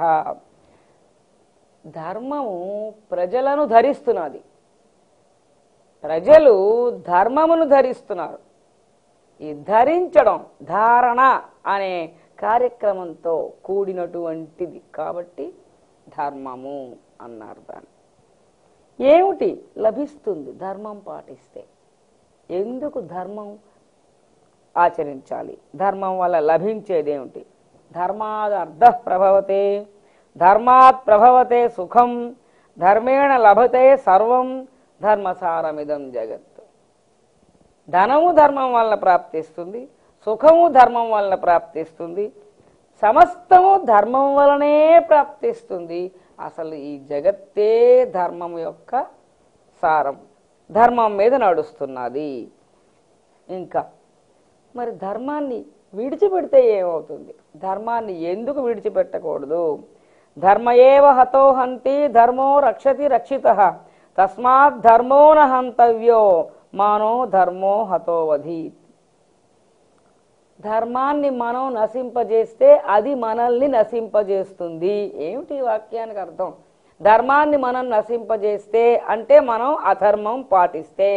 ధర్మము ప్రజలను ధరిస్తున్నది. ప్రజలు ధర్మమును ధరిస్తున్నారు. ఈ ధరించడం, ధారణ అనే కార్యక్రమంతో కూడినటువంటిది కాబట్టి ధర్మము అన్నారు. దాన్ని ఏమిటి లభిస్తుంది ధర్మం పాటిస్తే? ఎందుకు ధర్మం ఆచరించాలి? ధర్మం వల్ల లభించేదేమిటి? ధర్మాద్ అర్థ ప్రభవతే, ధర్మాత్ ప్రభవతే సుఖం, ధర్మేణ లభతే సర్వం, ధర్మసారమిదం జగత్. ధనము ధర్మం వలన ప్రాప్తిస్తుంది, సుఖము ధర్మం వలన ప్రాప్తిస్తుంది, సమస్తము ధర్మం వలనే ప్రాప్తిస్తుంది. అసలు ఈ జగత్తే ధర్మం యొక్క సారం, ధర్మం మీద నడుస్తున్నది. ఇంకా మరి ధర్మాన్ని విడిచిపెడితే ఏమవుతుంది? ధర్మాన్ని ఎందుకు విడిచిపెట్టకూడదు? ధర్మయేవ హతో హంతి ధర్మో రక్షతి రక్షితః తస్మాత్ ధర్మో న హంతవ్యో మానో ధర్మో హతో వధీత్. ధర్మాన్ని మనం నశింపజేస్తే అది మనల్ని నశింపజేస్తుంది. ఏమిటి ఈ వాక్యానికి అర్థం? ధర్మాన్ని మనం నశింపజేస్తే అంటే మనం అధర్మం పాటిస్తే,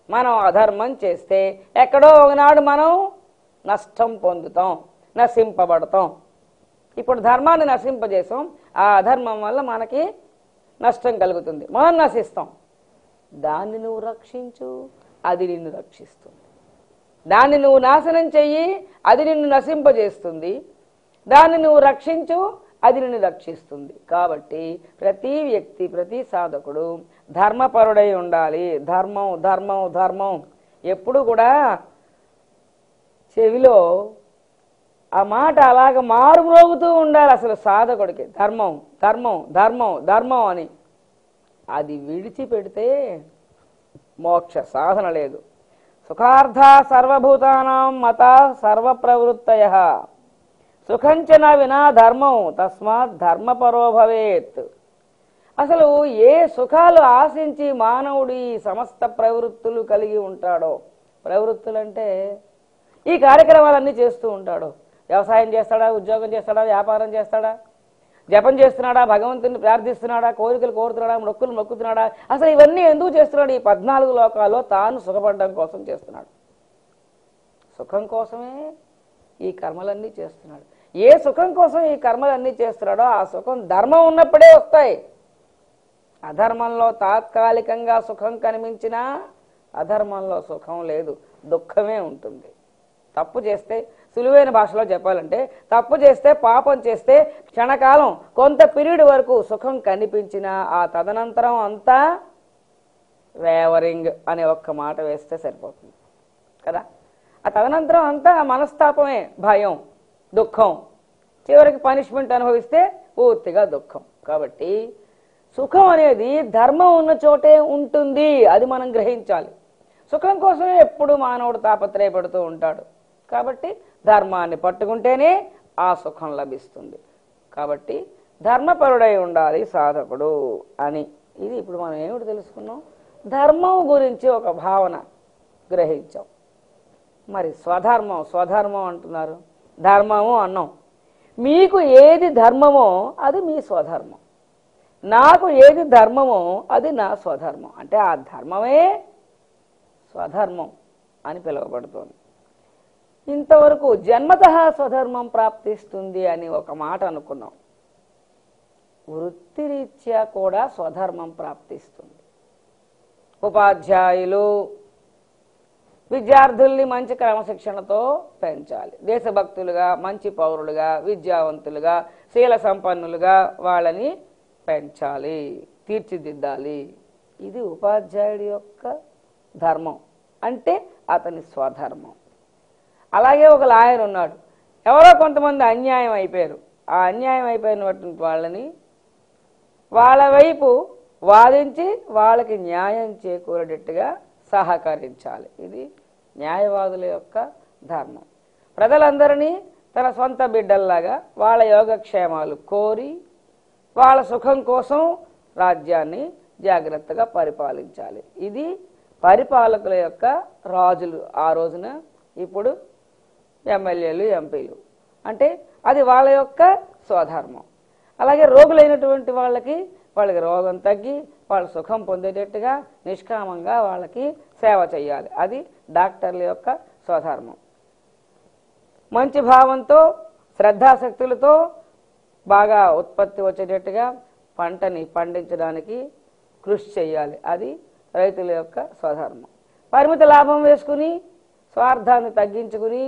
మనం అధర్మం చేస్తే ఎక్కడో ఒకనాడు మనం నష్టం పొందుతాం, నశింపబడతాం. ఇప్పుడు ధర్మాన్ని నశింపజేసాం, ఆ అధర్మం వల్ల మనకి నష్టం కలుగుతుంది, మనం నశిస్తాం. దాన్ని నువ్వు రక్షించు, అది నిన్ను రక్షిస్తుంది. దాన్ని నువ్వు నాశనం చెయ్యి, అది నిన్ను నశింపజేస్తుంది. దాన్ని నువ్వు రక్షించు, అది నిన్ను రక్షిస్తుంది. కాబట్టి ప్రతి వ్యక్తి, ప్రతి సాధకుడు ధర్మపరుడై ఉండాలి. ధర్మం ధర్మం ధర్మం ఎప్పుడు కూడా చెవిలో ఆ మాట అలాగ మారుమ్రోగుతూ ఉండాలి అసలు సాధకుడికి. ధర్మం ధర్మం ధర్మం ధర్మం అని. అది విడిచిపెడితే మోక్ష సాధన లేదు. సుఖార్థ సర్వభూతానాం మత సర్వప్రవృత్తయః సుఖంచన వినా ధర్మం తస్మాత్ ధర్మపరో భవేత్. అసలు ఏ సుఖాలు ఆశించి మానవుడు ఈ సమస్త ప్రవృత్తులు కలిగి ఉంటాడో, ప్రవృత్తులంటే ఈ కార్యక్రమాలన్నీ చేస్తూ ఉంటాడో, వ్యవసాయం చేస్తాడా, ఉద్యోగం చేస్తాడా, వ్యాపారం చేస్తాడా, జపం చేస్తున్నాడా, భగవంతుని ప్రార్థిస్తున్నాడా, కోరికలు కోరుతున్నాడా, మొక్కులు మొక్కుతున్నాడా, అసలు ఇవన్నీ ఎందుకు చేస్తున్నాడు? ఈ 14 లోకాల్లో తాను సుఖపడడం కోసం చేస్తున్నాడు. సుఖం కోసమే ఈ కర్మలన్నీ చేస్తున్నాడు. ఏ సుఖం కోసం ఈ కర్మలన్నీ చేస్తున్నాడో ఆ సుఖం ధర్మం ఉన్నప్పుడే వస్తాయి. అధర్మంలో తాత్కాలికంగా సుఖం కనిపించినా అధర్మంలో సుఖం లేదు, దుఃఖమే ఉంటుంది. తప్పు చేస్తే, సులువైన భాషలో చెప్పాలంటే, తప్పు చేస్తే, పాపం చేస్తే క్షణకాలం కొంత పీరియడ్ వరకు సుఖం కనిపించినా ఆ తదనంతరం అంతా వేవరింగ్ అనే ఒక్క మాట వేస్తే సరిపోతుంది కదా. ఆ తదనంతరం అంతా మనస్తాపమే, భయం, దుఃఖం, చివరికి పనిష్మెంట్ అనుభవిస్తే పూర్తిగా దుఃఖం. కాబట్టి సుఖం అనేది ధర్మం ఉన్న చోటే ఉంటుంది, అది మనం గ్రహించాలి. సుఖం కోసమే ఎప్పుడు మానవుడు తాపత్రయపడుతూ ఉంటాడు. కాబట్టి ధర్మాన్ని పట్టుకుంటేనే ఆ సుఖం లభిస్తుంది. కాబట్టి ధర్మపరుడై ఉండాలి సాధకుడు అని. ఇది ఇప్పుడు మనం ఏమిటి తెలుసుకున్నాం? ధర్మం గురించి ఒక భావన గ్రహించాం. మరి స్వధర్మం అంటున్నారు. ధర్మము అన్నాం. మీకు ఏది ధర్మమో అది మీ స్వధర్మం, నాకు ఏది ధర్మమో అది నా స్వధర్మం. అంటే ఆ ధర్మమే స్వధర్మం అని పిలువబడుతోంది. ఇంతవరకు జన్మతః స్వధర్మం ప్రాప్తిస్తుంది అని ఒక మాట అనుకున్నాం. వృత్తిరీత్యా కూడా స్వధర్మం ప్రాప్తిస్తుంది. ఉపాధ్యాయులు విద్యార్థుల్ని మంచి క్రమశిక్షణతో పెంచాలి. దేశభక్తులుగా, మంచి పౌరులుగా, విద్యావంతులుగా, శీల సంపన్నులుగా వాళ్ళని పెంచాలి, తీర్చిదిద్దాలి. ఇది ఉపాధ్యాయుడి యొక్క ధర్మం, అంటే అతని స్వధర్మం. అలాగే ఒక లాయర్ ఉన్నాడు. ఎవరో కొంతమంది అన్యాయం అయిపోయారు. ఆ అన్యాయం అయిపోయినటువంటి వాళ్ళని వాళ్ళ వైపు వాదించి వాళ్ళకి న్యాయం చేకూరేటట్టుగా సహకరించాలి. ఇది న్యాయవాదుల యొక్క ధర్మం. ప్రజలందరినీ తన సొంత బిడ్డల్లాగా వాళ్ళ యోగక్షేమాలు కోరి వాళ్ళ సుఖం కోసం రాజ్యాన్ని జాగ్రత్తగా పరిపాలించాలి. ఇది పరిపాలకుల యొక్క రాజులు ఆ రోజున. ఇప్పుడు ఎమ్మెల్యేలు, ఎంపీలు అంటే అది వాళ్ళ యొక్క స్వధర్మం. అలాగే రోగులైనటువంటి వాళ్ళకి రోగం తగ్గి వాళ్ళు సుఖం పొందేటట్టుగా నిష్కామంగా వాళ్ళకి సేవ చేయాలి. అది డాక్టర్ల యొక్క స్వధర్మం. మంచి భావంతో, శ్రద్ధాశక్తులతో బాగా ఉత్పత్తి వచ్చేటట్టుగా పంటని పండించడానికి కృషి చేయాలి. అది రైతుల యొక్క స్వధర్మం. పరిమిత లాభం వేసుకుని స్వార్థాన్ని తగ్గించుకుని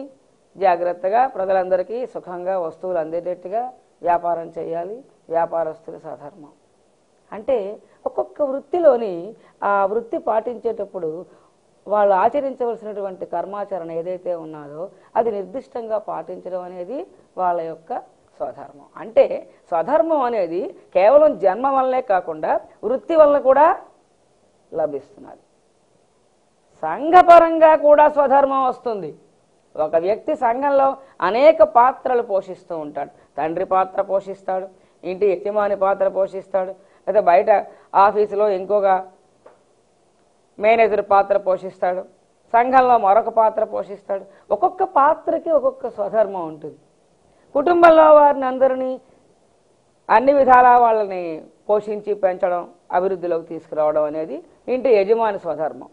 జాగ్రత్తగా ప్రజలందరికీ సుఖంగా వస్తువులు అందేటట్టుగా వ్యాపారం చేయాలి. వ్యాపారస్తుల స్వధర్మం. అంటే ఒక్కొక్క వృత్తిలోని ఆ వృత్తి పాటించేటప్పుడు వాళ్ళు ఆచరించవలసినటువంటి కర్మాచరణ ఏదైతే ఉన్నదో అది నిర్దిష్టంగా పాటించడం అనేది వాళ్ళ యొక్క స్వధర్మం. అంటే స్వధర్మం అనేది కేవలం జన్మ వల్లే కాకుండా వృత్తి వల్ల కూడా లభిస్తున్నది. సంఘపరంగా కూడా స్వధర్మం వస్తుంది. ఒక వ్యక్తి సంఘంలో అనేక పాత్రలు పోషిస్తూ ఉంటాడు. తండ్రి పాత్ర పోషిస్తాడు, ఇంటి యజమాని పాత్ర పోషిస్తాడు, లేదా బయట ఆఫీసులో ఇంకొక మేనేజర్ పాత్ర పోషిస్తాడు, సంఘంలో మరొక పాత్ర పోషిస్తాడు. ఒక్కొక్క పాత్రకి ఒక్కొక్క స్వధర్మం ఉంటుంది. కుటుంబంలో వారిని అందరినీ అన్ని విధాలా వాళ్ళని పోషించి పెంచడం, అభివృద్ధిలోకి తీసుకురావడం అనేది ఇంటి యజమాని స్వధర్మం.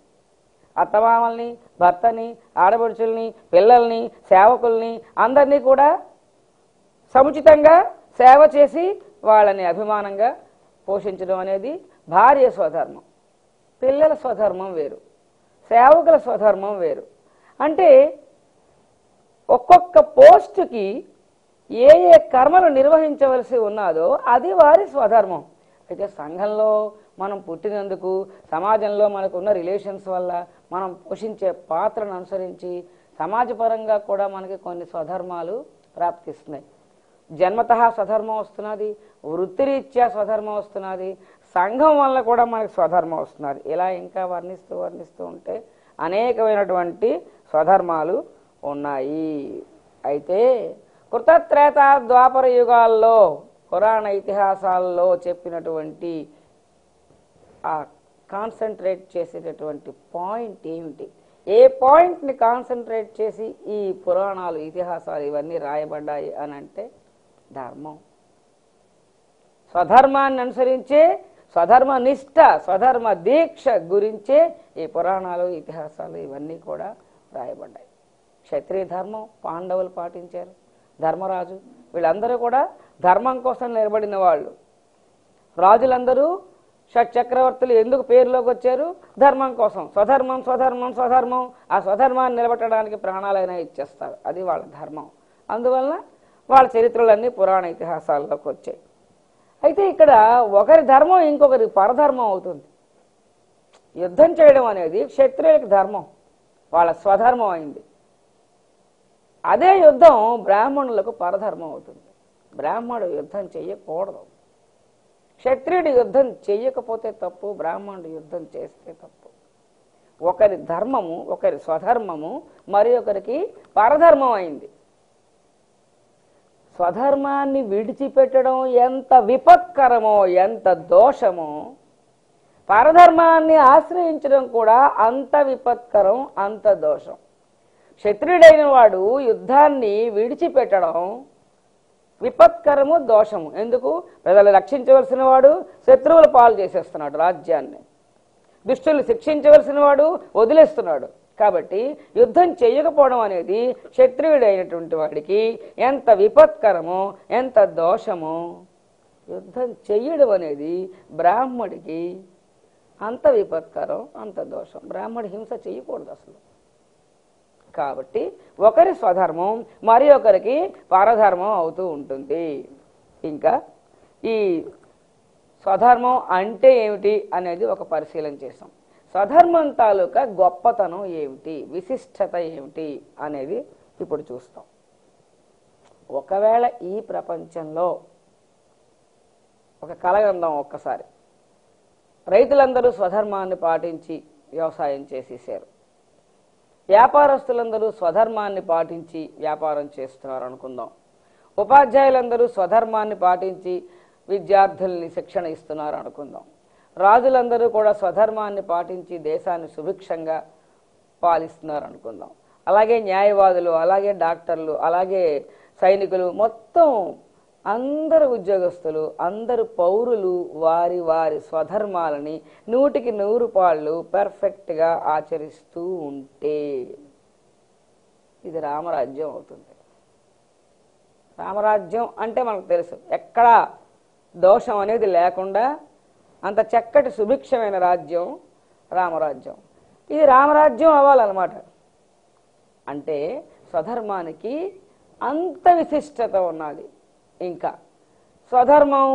అత్తమామల్ని, భర్తని, ఆడపడుచుల్ని, పిల్లల్ని, సేవకుల్ని అందరినీ కూడా సముచితంగా సేవ చేసి వాళ్ళని అభిమానంగా పోషించడం అనేది భార్య స్వధర్మం. పిల్లల స్వధర్మం వేరు, సేవకుల స్వధర్మం వేరు. అంటే ఒక్కొక్క పోస్టుకి ఏ ఏ కర్మలు నిర్వహించవలసి ఉన్నదో అది వారి స్వధర్మం. అయితే సంఘంలో మనం పుట్టినందుకు, సమాజంలో మనకున్న రిలేషన్స్ వల్ల మనం పోషించే పాత్రను అనుసరించి సమాజపరంగా కూడా మనకి కొన్ని స్వధర్మాలు ప్రాప్తిస్తున్నాయి. జన్మతః స్వధర్మం వస్తున్నది, వృత్తిరీత్యా స్వధర్మం వస్తున్నది, సంఘం వల్ల కూడా మనకి స్వధర్మం వస్తున్నది. ఇలా ఇంకా వర్ణిస్తూ ఉంటే అనేకమైనటువంటి స్వధర్మాలు ఉన్నాయి. అయితే కృతత్రేత ద్వాపర యుగాల్లో పురాణ ఇతిహాసాల్లో చెప్పినటువంటి ఆ కాన్సన్ట్రేట్ చేసేటటువంటి పాయింట్ ఏమిటి? ఏ పాయింట్ని కాన్సన్ట్రేట్ చేసి ఈ పురాణాలు, ఇతిహాసాలు ఇవన్నీ రాయబడ్డాయి అని అంటే ధర్మం. స్వధర్మాన్ని అనుసరించే స్వధర్మ నిష్ఠ, స్వధర్మ దీక్ష గురించే ఈ పురాణాలు, ఇతిహాసాలు ఇవన్నీ కూడా రాయబడ్డాయి. క్షత్రియ ధర్మం పాండవులు పాటించారు, ధర్మరాజు వీళ్ళందరూ కూడా ధర్మం కోసం నిలబడిన వాళ్ళు. రాజులందరూ షట్చక్రవర్తులు ఎందుకు పేరులోకి వచ్చారు? ధర్మం కోసం. స్వధర్మం స్వధర్మం స్వధర్మం. ఆ స్వధర్మాన్ని నిలబెట్టడానికి ప్రాణాలైనా ఇచ్చేస్తారు. అది వాళ్ళ ధర్మం. అందువలన వాళ్ళ చరిత్రలన్నీ పురాణ ఇతిహాసాల్లోకి వచ్చాయి. అయితే ఇక్కడ ఒకరి ధర్మం ఇంకొకరి పరధర్మం అవుతుంది. యుద్ధం చేయడం అనేది క్షత్రియులకు ధర్మం, వాళ్ళ స్వధర్మం అయింది. అదే యుద్ధం బ్రాహ్మణులకు పరధర్మం అవుతుంది. బ్రాహ్మణుడు యుద్ధం చెయ్యకూడదు. క్షత్రియుడు యుద్ధం చెయ్యకపోతే తప్పు, బ్రాహ్మణుడు యుద్ధం చేస్తే తప్పు. ఒకరి ధర్మము, ఒకరి స్వధర్మము మరి ఒకరికి పరధర్మం అయింది. స్వధర్మాన్ని విడిచిపెట్టడం ఎంత విపత్కరమో, ఎంత దోషమో, పరధర్మాన్ని ఆశ్రయించడం కూడా అంత విపత్కరం, అంత దోషం. క్షత్రియుడైన వాడు యుద్ధాన్ని విడిచిపెట్టడం విపత్కరము, దోషము. ఎందుకు? ప్రజలు రక్షించవలసిన వాడు శత్రువుల పాలు చేసేస్తున్నాడు రాజ్యాన్ని, దుష్టులు శిక్షించవలసిన వాడు వదిలేస్తున్నాడు. కాబట్టి యుద్ధం చేయకపోవడం అనేది క్షత్రియుడైనటువంటి వాడికి ఎంత విపత్కరమో, ఎంత దోషమో, యుద్ధం చెయ్యడం అనేది బ్రాహ్మడికి అంత విపత్కరం, అంత దోషం. బ్రాహ్మడి హింస చేయకూడదు అసలు. కాబట్టి ఒకరి స్వధర్మం మరి ఒకరికి పరధర్మం అవుతూ ఉంటుంది. ఇంకా ఈ స్వధర్మం అంటే ఏమిటి అనేది ఒక పరిశీలన చేసాం. స్వధర్మం తాలూకా గొప్పతనం ఏమిటి, విశిష్టత ఏమిటి అనేది ఇప్పుడు చూస్తాం. ఒకవేళ ఈ ప్రపంచంలో ఒక కలగందాం ఒక్కసారి, రైతులందరూ స్వధర్మాన్ని పాటించి వ్యవసాయం చేసేసారు, వ్యాపారస్తులందరూ స్వధర్మాన్ని పాటించి వ్యాపారం చేస్తున్నారు అనుకుందాం, ఉపాధ్యాయులందరూ స్వధర్మాన్ని పాటించి విద్యార్థుల్ని శిక్షణ ఇస్తున్నారు అనుకుందాం, రాజులందరూ కూడా స్వధర్మాన్ని పాటించి దేశాన్ని సుభిక్షంగా పాలిస్తున్నారు అనుకుందాం, అలాగే న్యాయవాదులు, అలాగే డాక్టర్లు, అలాగే సైనికులు, మొత్తం అందరు ఉద్యోగస్తులు, అందరు పౌరులు వారి వారి స్వధర్మాలని 100కి 100 పాళ్ళు పర్ఫెక్ట్గా ఆచరిస్తూ ఉంటే ఇది రామరాజ్యం అవుతుంది. రామరాజ్యం అంటే మనకు తెలుసు, ఎక్కడా దోషం అనేది లేకుండా అంత చక్కటి సుభిక్షమైన రాజ్యం రామరాజ్యం. ఇది రామరాజ్యం అవ్వాలన్నమాట. అంటే స్వధర్మానికి అంత విశిష్టత ఉన్నది. ఇంకా స్వధర్మం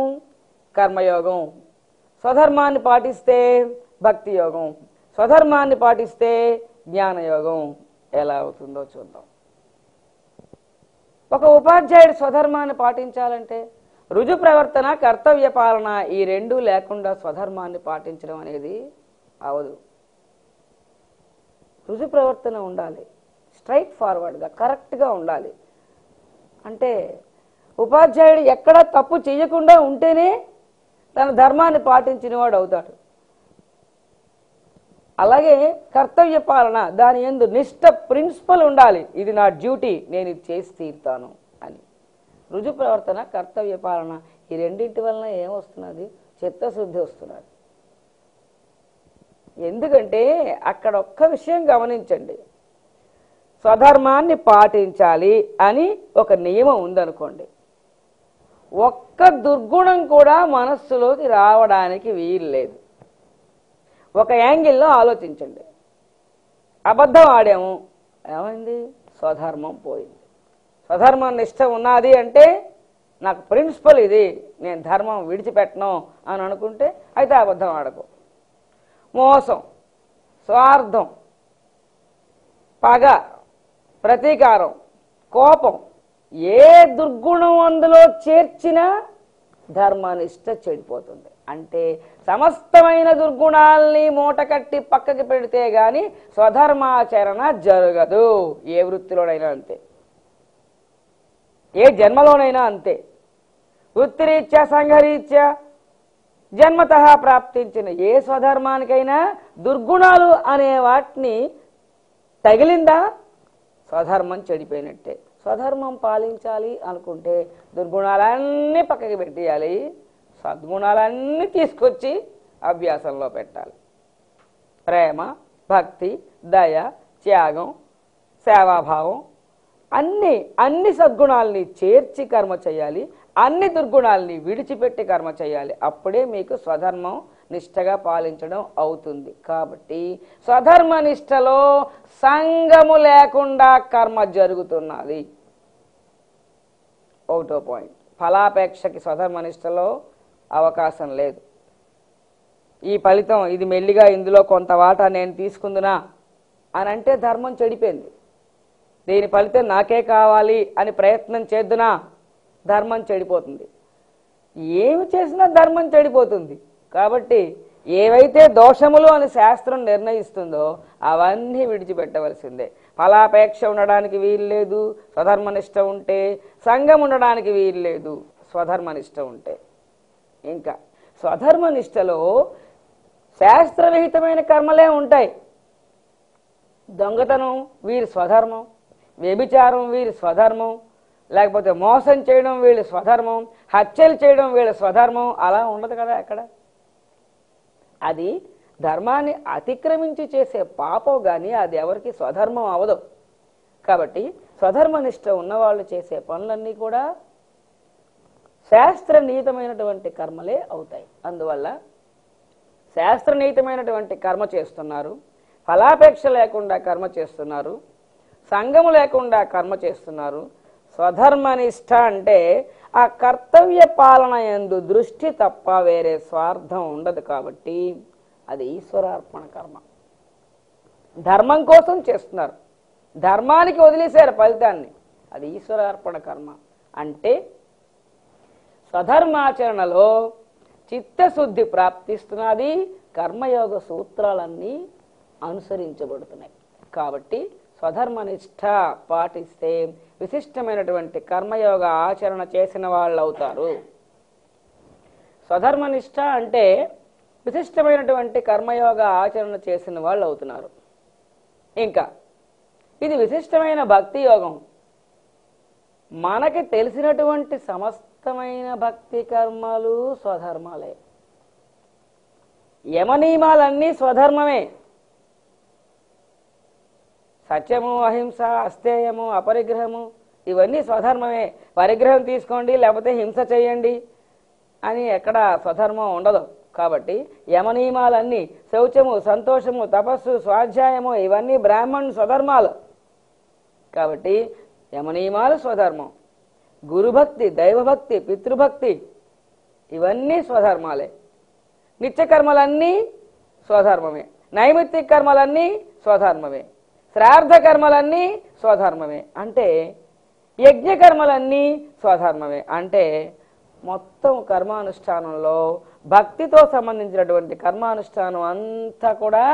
కర్మయోగం, స్వధర్మాన్ని పాటిస్తే భక్తి యోగం, స్వధర్మాన్ని పాటిస్తే జ్ఞానయోగం ఎలా అవుతుందో చూద్దాం. ఒక ఉపాధ్యాయుడు స్వధర్మాన్ని పాటించాలంటే రుజు ప్రవర్తన, కర్తవ్య పాలన ఈ రెండూ లేకుండా స్వధర్మాన్ని పాటించడం అనేది అవదు. రుజు ప్రవర్తన ఉండాలి, స్ట్రైట్ ఫార్వర్డ్గా కరెక్ట్గా ఉండాలి. అంటే ఉపాధ్యాయుడు ఎక్కడా తప్పు చేయకుండా ఉంటేనే తన ధర్మాన్ని పాటించిన వాడు అవుతాడు. అలాగే కర్తవ్య పాలన, దాని యందు నిష్ఠ, ప్రిన్సిపల్ ఉండాలి. ఇది నా డ్యూటీ, నేను ఇది చేసి తీరుతాను అని. రుజు ప్రవర్తన, కర్తవ్య పాలన ఈ రెండింటి వలన ఏమొస్తున్నది? చిత్తశుద్ధి వస్తున్నది. ఎందుకంటే అక్కడ ఒక్క విషయం గమనించండి, స్వధర్మాన్ని పాటించాలి అని ఒక నియమం ఉందనుకోండి, ఒక్క దుర్గుణం కూడా మనస్సులోకి రావడానికి వీలు లేదు. ఒక యాంగిల్లో ఆలోచించండి, అబద్ధం ఆడాము, ఏమైంది? స్వధర్మం పోయింది. స్వధర్మం నిష్ట ఉన్నది అంటే నాకు ప్రిన్సిపల్ ఇది, నేను ధర్మం విడిచిపెట్టను అని అనుకుంటే అయితే అబద్ధం ఆడకు. మోసం, స్వార్థం, పగ, ప్రతీకారం, కోపం, ఏ దుర్గుణం అందులో చేర్చినా ధర్మనిష్ట చెడిపోతుంది. అంటే సమస్తమైన దుర్గుణాల్ని మూటకట్టి పక్కకి పెడితే గాని స్వధర్మాచరణ జరగదు. ఏ వృత్తిలోనైనా అంతే, ఏ జన్మలోనైనా అంతే. వృత్తిరీత్యా, సంఘరీత్యా జన్మతః ప్రాప్తించిన ఏ స్వధర్మానికైనా దుర్గుణాలు అనే వాటిని తగిలిందా స్వధర్మం చెడిపోయినట్టే. స్వధర్మం పాలించాలి అనుకుంటే దుర్గుణాలన్నీ పక్కకి పెట్టేయాలి, సద్గుణాలన్నీ తీసుకొచ్చి అభ్యాసంలో పెట్టాలి. ప్రేమ, భక్తి, దయ, త్యాగం, సేవాభావం అన్ని సద్గుణాలని చేర్చి కర్మ చేయాలి, అన్ని దుర్గుణాలని విడిచిపెట్టి కర్మ చేయాలి. అప్పుడే మీకు స్వధర్మం నిష్టగా పాలించడం అవుతుంది. కాబట్టి స్వధర్మ నిష్టలో సంగము లేకుండా కర్మ జరుగుతున్నది. ఒకటో పాయింట్, ఫలాపేక్షకి స్వధర్మ నిష్టలో అవకాశం లేదు. ఈ ఫలితం ఇది మెల్లిగా ఇందులో కొంత వాటా నేను తీసుకుందునా అని అంటే ధర్మం చెడిపోయింది. దీని ఫలితం నాకే కావాలి అని ప్రయత్నం చేద్దునా ధర్మం చెడిపోతుంది. ఏమి చేసినా ధర్మం చెడిపోతుంది. కాబట్టి ఏవైతే దోషములు అని శాస్త్రం నిర్ణయిస్తుందో అవన్నీ విడిచిపెట్టవలసిందే. ఫలాపేక్ష ఉండడానికి వీల్లేదు స్వధర్మనిష్ట ఉంటే, సంఘం ఉండడానికి వీల్లేదు స్వధర్మనిష్ట ఉంటే. ఇంకా స్వధర్మనిష్టలో శాస్త్రవిహితమైన కర్మలే ఉంటాయి. దొంగతనం వీరి స్వధర్మం, వ్యభిచారం వీరి స్వధర్మం, లేకపోతే మోసం చేయడం వీళ్ళ స్వధర్మం, హత్యలు చేయడం వీళ్ళ స్వధర్మం. అలా ఉండదు కదా అక్కడ. అది ధర్మాన్ని అతిక్రమించి చేసే పాపం కానీ అది ఎవరికి స్వధర్మం అవదు. కాబట్టి స్వధర్మనిష్ట ఉన్నవాళ్ళు చేసే పనులన్నీ కూడా శాస్త్రనీతమైనటువంటి కర్మలే అవుతాయి. అందువల్ల శాస్త్రనీతమైనటువంటి కర్మ చేస్తున్నారు, ఫలాపేక్ష లేకుండా కర్మ చేస్తున్నారు, సంఘము లేకుండా కర్మ చేస్తున్నారు. స్వధర్మనిష్ట అంటే ఆ కర్తవ్య పాలన యందు దృష్టి తప్ప వేరే స్వార్థం ఉండదు. కాబట్టి అది ఈశ్వరార్పణ కర్మ. ధర్మం కోసం చేస్తున్నారు, ధర్మానికి వదిలేశారు ఫలితాన్ని. అది ఈశ్వరార్పణ కర్మ. అంటే స్వధర్మాచరణలో చిత్తశుద్ధి ప్రాప్తిస్తున్నది, కర్మయోగ సూత్రాలన్నీ అనుసరించబడుతున్నాయి. కాబట్టి స్వధర్మనిష్ట పాటిస్తే విశిష్టమైనటువంటి కర్మయోగ ఆచరణ చేసిన వాళ్ళు అవుతారు. స్వధర్మనిష్ట అంటే విశిష్టమైనటువంటి కర్మయోగ ఆచరణ చేసిన వాళ్ళు అవుతున్నారు. ఇంకా ఇది విశిష్టమైన భక్తి యోగం. మనకి తెలిసినటువంటి సమస్తమైన భక్తి కర్మలు స్వధర్మాలే. యమనియమాలన్నీ స్వధర్మమే. సత్యము, అహింస, అస్థేయము, అపరిగ్రహము ఇవన్నీ స్వధర్మమే. పరిగ్రహం తీసుకోండి లేకపోతే హింస చేయండి అని ఎక్కడ స్వధర్మం ఉండదు. కాబట్టి యమనియమాలన్నీ శౌచము, సంతోషము, తపస్సు, స్వాధ్యాయము ఇవన్నీ బ్రాహ్మణ్ స్వధర్మాలు. కాబట్టి యమనియమాలు స్వధర్మం. గురుభక్తి, దైవభక్తి, పితృభక్తి ఇవన్నీ స్వధర్మాలే. నిత్యకర్మలన్నీ స్వధర్మమే. నైమిత్తిక కర్మలన్నీ స్వధర్మమే. శ్రాద్ధ కర్మలన్నీ స్వధర్మమే. అంటే యజ్ఞకర్మలన్నీ స్వధర్మమే. అంటే మొత్తం కర్మానుష్ఠానంలో భక్తితో సంబంధించినటువంటి కర్మానుష్ఠానం అంతా కూడా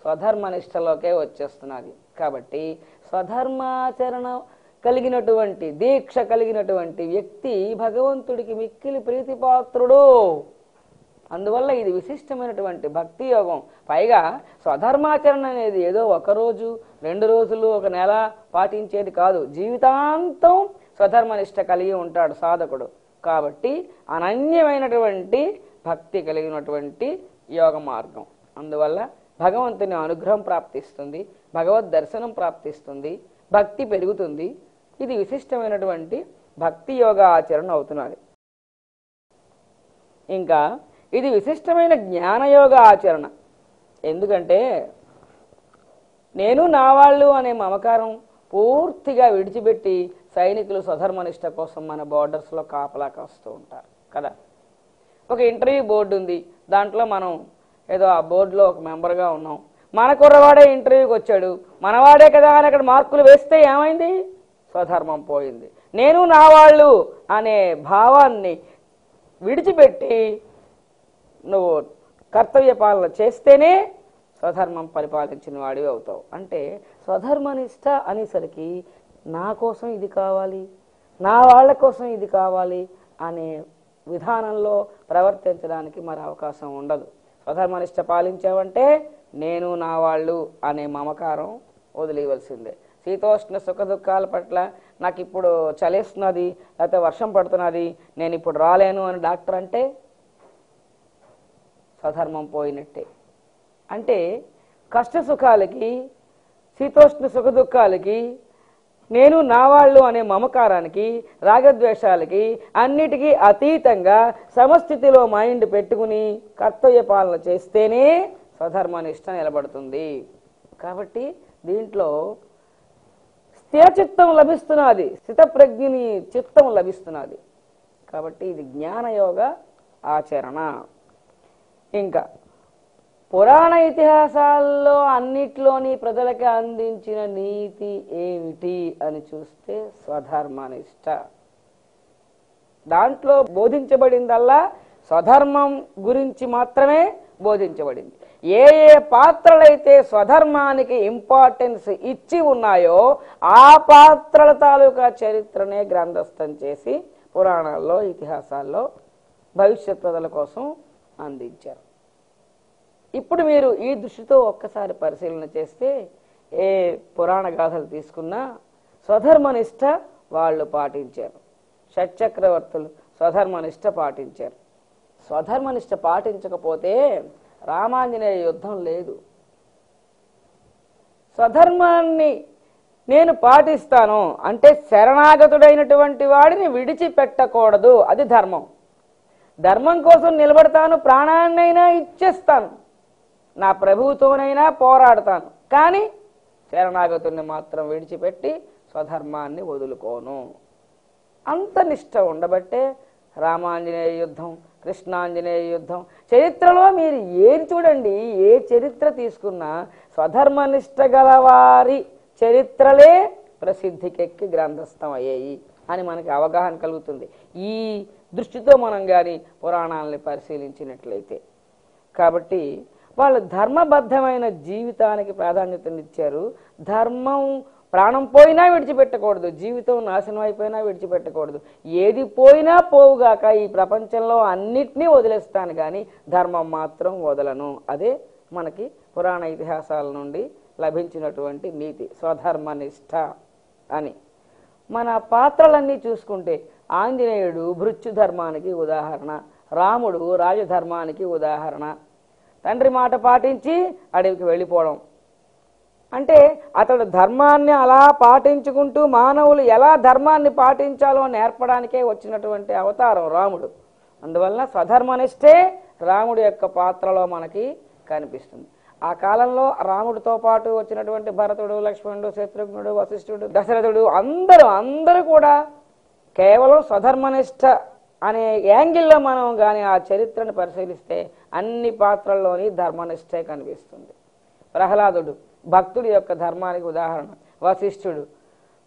స్వధర్మనిష్టలోకే వచ్చేస్తున్నది. కాబట్టి స్వధర్మాచరణ కలిగినటువంటి దీక్ష కలిగినటువంటి వ్యక్తి భగవంతుడికి మిక్కిలి ప్రీతిపాత్రుడు. అందువల్ల ఇది విశిష్టమైనటువంటి భక్తి యోగం. పైగా స్వధర్మాచరణ అనేది ఏదో ఒకరోజు 2 రోజులు 1 నెల పాటించేది కాదు. జీవితాంతం స్వధర్మనిష్ట కలిగి ఉంటాడు సాధకుడు. కాబట్టి అనన్యమైనటువంటి భక్తి కలిగినటువంటి యోగ మార్గం. అందువల్ల భగవంతుని అనుగ్రహం ప్రాప్తిస్తుంది, భగవద్ దర్శనం ప్రాప్తిస్తుంది, భక్తి పెరుగుతుంది. ఇది విశిష్టమైనటువంటి భక్తి యోగ ఆచరణ అవుతున్నది. ఇంకా ఇది విశిష్టమైన జ్ఞానయోగ ఆచరణ. ఎందుకంటే నేను నా వాళ్ళు అనే మమకారం పూర్తిగా విడిచిపెట్టి సైనికులు స్వధర్మనిష్ట కోసం మన బోర్డర్స్లో కాపలా కాస్తూ ఉంటారు కదా. ఒక ఇంటర్వ్యూ బోర్డు ఉంది, దాంట్లో మనం ఏదో ఆ బోర్డులో ఒక మెంబర్గా ఉన్నాం. మన కుర్రవాడే ఇంటర్వ్యూకి వచ్చాడు, మనవాడే కదా అని అక్కడ మార్కులు వేస్తే ఏమైంది? స్వధర్మం పోయింది. నేను నా వాళ్ళు అనే భావాన్ని విడిచిపెట్టి నువ్వు కర్తవ్య పాలన చేస్తేనే స్వధర్మం పరిపాలించిన వాడివి అవుతావు. అంటే స్వధర్మనిష్ట అనేసరికి నా కోసం ఇది కావాలి, నా వాళ్ళ కోసం ఇది కావాలి అనే విధానంలో ప్రవర్తించడానికి మరి అవకాశం ఉండదు. స్వధర్మనిష్ట పాలించావంటే నేను నా వాళ్ళు అనే మమకారం వదిలేయవలసిందే. శీతోష్ణ సుఖ దుఃఖాల పట్ల నాకు ఇప్పుడు చలేస్తున్నది లేకపోతే వర్షం పడుతున్నది నేను ఇప్పుడు రాలేను అని డాక్టర్ అంటే స్వధర్మం పోయినట్టే. అంటే కష్ట సుఖాలకి, శీతోష్ణ సుఖ దుఃఖాలకి, నేను నా వాళ్ళు అనే మమకారానికి, రాగద్వేషాలకి అన్నిటికీ అతీతంగా సమస్థితిలో మైండ్ పెట్టుకుని కర్తవ్య పాలన చేస్తేనే స్వధర్మనిష్ట నిలబడుతుంది. కాబట్టి దీంట్లో స్థిరచిత్తం లభిస్తున్నది, స్థితప్రజ్ఞని చిత్తం లభిస్తున్నది. కాబట్టి ఇది జ్ఞానయోగ ఆచరణ. ఇంకా పురాణ ఇతిహాసాల్లో అన్నిట్లోని ప్రజలకి అందించిన నీతి ఏమిటి అని చూస్తే స్వధర్మనిష్ట. దాంట్లో బోధించబడిందల్లా స్వధర్మం గురించి మాత్రమే బోధించబడింది. ఏ ఏ పాత్రలైతే స్వధర్మానికి ఇంపార్టెన్స్ ఇచ్చి ఉన్నాయో ఆ పాత్రల తాలూకా చరిత్రనే గ్రంథస్థం చేసి పురాణాల్లో ఇతిహాసాల్లో భవిష్యత్ ప్రజల కోసం అందించారు. ఇప్పుడు మీరు ఈ దృష్టితో ఒక్కసారి పరిశీలన చేస్తే ఏ పురాణ గాథలు తీసుకున్నా స్వధర్మనిష్ట వాళ్ళు పాటించారు. షట్చక్రవర్తులు స్వధర్మనిష్ట పాటించారు. స్వధర్మనిష్ట పాటించకపోతే రామాంజనేయ యుద్ధం లేదు. స్వధర్మాన్ని నేను పాటిస్తాను అంటే శరణాగతుడైనటువంటి వాడిని విడిచిపెట్టకూడదు, అది ధర్మం. ధర్మం కోసం నిలబడతాను, ప్రాణాన్నైనా ఇచ్చేస్తాను, నా ప్రభువుతోనైనా పోరాడతాను, కానీ శరణాగతుడిని మాత్రం విడిచిపెట్టి స్వధర్మాన్ని వదులుకోను. అంత నిష్ట ఉండబట్టే రామాంజనేయ యుద్ధం, కృష్ణాంజనేయ యుద్ధం, చరిత్రలో మీరు ఏది చూడండి, ఏ చరిత్ర తీసుకున్నా స్వధర్మనిష్ట గలవారి చరిత్రలే ప్రసిద్ధికెక్కి గ్రంథస్థం అయ్యాయి అని మనకి అవగాహన కలుగుతుంది ఈ దృష్టితో మనం కానీ పురాణాలని పరిశీలించినట్లయితే. కాబట్టి వాళ్ళు ధర్మబద్ధమైన జీవితానికి ప్రాధాన్యతనిచ్చారు. ధర్మం ప్రాణం పోయినా విడిచిపెట్టకూడదు, జీవితం నాశనం అయిపోయినా విడిచిపెట్టకూడదు. ఏది పోయినా పోవుగాక, ఈ ప్రపంచంలో అన్నిటినీ వదిలేస్తాను కానీ ధర్మం మాత్రం వదలను. అదే మనకి పురాణ ఇతిహాసాల నుండి లభించినటువంటి నీతి, స్వధర్మనిష్ట అని. మన పాత్రలన్నీ చూసుకుంటే ఆంజనేయుడు భృత్యు ధర్మానికి ఉదాహరణ, రాముడు రాజధర్మానికి ఉదాహరణ. తండ్రి మాట పాటించి అడవికి వెళ్ళిపోవడం అంటే అతడు ధర్మాన్ని అలా పాటించుకుంటూ మానవులు ఎలా ధర్మాన్ని పాటించాలో నేర్పడానికే వచ్చినటువంటి అవతారం రాముడు. అందువలన స్వధర్మనిష్టే రాముడి యొక్క పాత్రలో మనకి కనిపిస్తుంది. ఆ కాలంలో రాముడితో పాటు వచ్చినటువంటి భరతుడు, లక్ష్మణుడు, శత్రుఘ్నుడు, వశిష్ఠుడు, దశరథుడు అందరూ కూడా కేవలం స్వధర్మనిష్ట అనే యాంగిల్లో మనం కానీ ఆ చరిత్రను పరిశీలిస్తే అన్ని పాత్రల్లోని ధర్మనిష్టే కనిపిస్తుంది. ప్రహ్లాదుడు భక్తుడి యొక్క ధర్మానికి ఉదాహరణ, వశిష్ఠుడు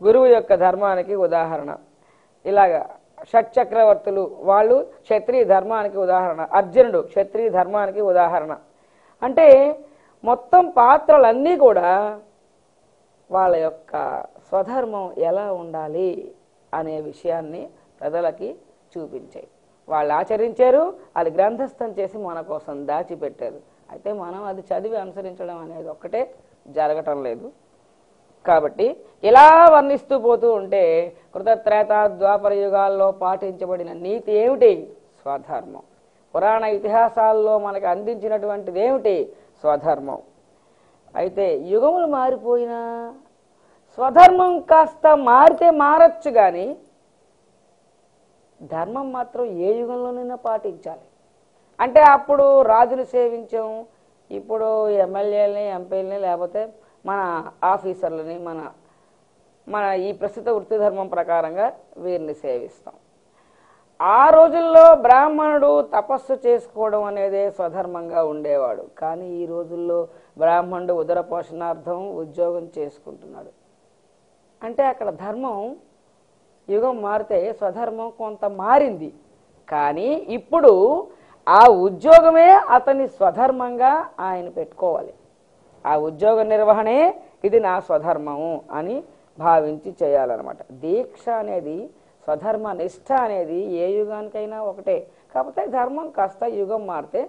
గురువు యొక్క ధర్మానికి ఉదాహరణ. ఇలాగా షట్చక్రవర్తులు వాళ్ళు క్షత్రియ ధర్మానికి ఉదాహరణ, అర్జునుడు క్షత్రియ ధర్మానికి ఉదాహరణ. అంటే మొత్తం పాత్రలన్నీ కూడా వాళ్ళ యొక్క స్వధర్మం ఎలా ఉండాలి అనే విషయాన్ని ప్రజలకి చూపించాయి. వాళ్ళు ఆచరించారు, అది గ్రంథస్థం చేసి మన కోసం దాచిపెట్టారు. అయితే మనం అది చదివి అనుసరించడం అనేది ఒక్కటే జరగటం లేదు. కాబట్టి ఇలా వర్ణిస్తూ పోతూ ఉంటే కృతత్రేత ద్వాపర యుగాల్లో పాటించబడిన నీతి ఏమిటి? స్వధర్మం. పురాణ ఇతిహాసాల్లో మనకు అందించినటువంటిది ఏమిటి? స్వధర్మం. అయితే యుగములు మారిపోయినా స్వధర్మం కాస్త మారితే మారచ్చు, కానీ ధర్మం మాత్రం ఏ యుగంలోనైనా పాటించాలి. అంటే అప్పుడు రాజుని సేవించాం, ఇప్పుడు ఎమ్మెల్యేలని, ఎంపీలని, లేకపోతే మన ఆఫీసర్లని మన ఈ ప్రస్తుత వృత్తి ధర్మం ప్రకారంగా వీరిని సేవిస్తాం. ఆ రోజుల్లో బ్రాహ్మణుడు తపస్సు చేసుకోవడం అనేదే స్వధర్మంగా ఉండేవాడు. కానీ ఈ రోజుల్లో బ్రాహ్మణుడు ఉదర పోషణార్థం ఉద్యోగం చేసుకుంటున్నాడు. అంటే అక్కడ ధర్మం యుగం మారితే స్వధర్మం కొంత మారింది, కానీ ఇప్పుడు ఆ ఉద్యోగమే అతని స్వధర్మంగా ఆయన పెట్టుకోవాలి. ఆ ఉద్యోగ నిర్వహణే ఇది నా స్వధర్మము అని భావించి చేయాలన్నమాట. దీక్ష అనేది, స్వధర్మ నిష్ఠ అనేది ఏ యుగానికైనా ఒకటే. కాకపోతే ధర్మం కాస్త యుగం మారితే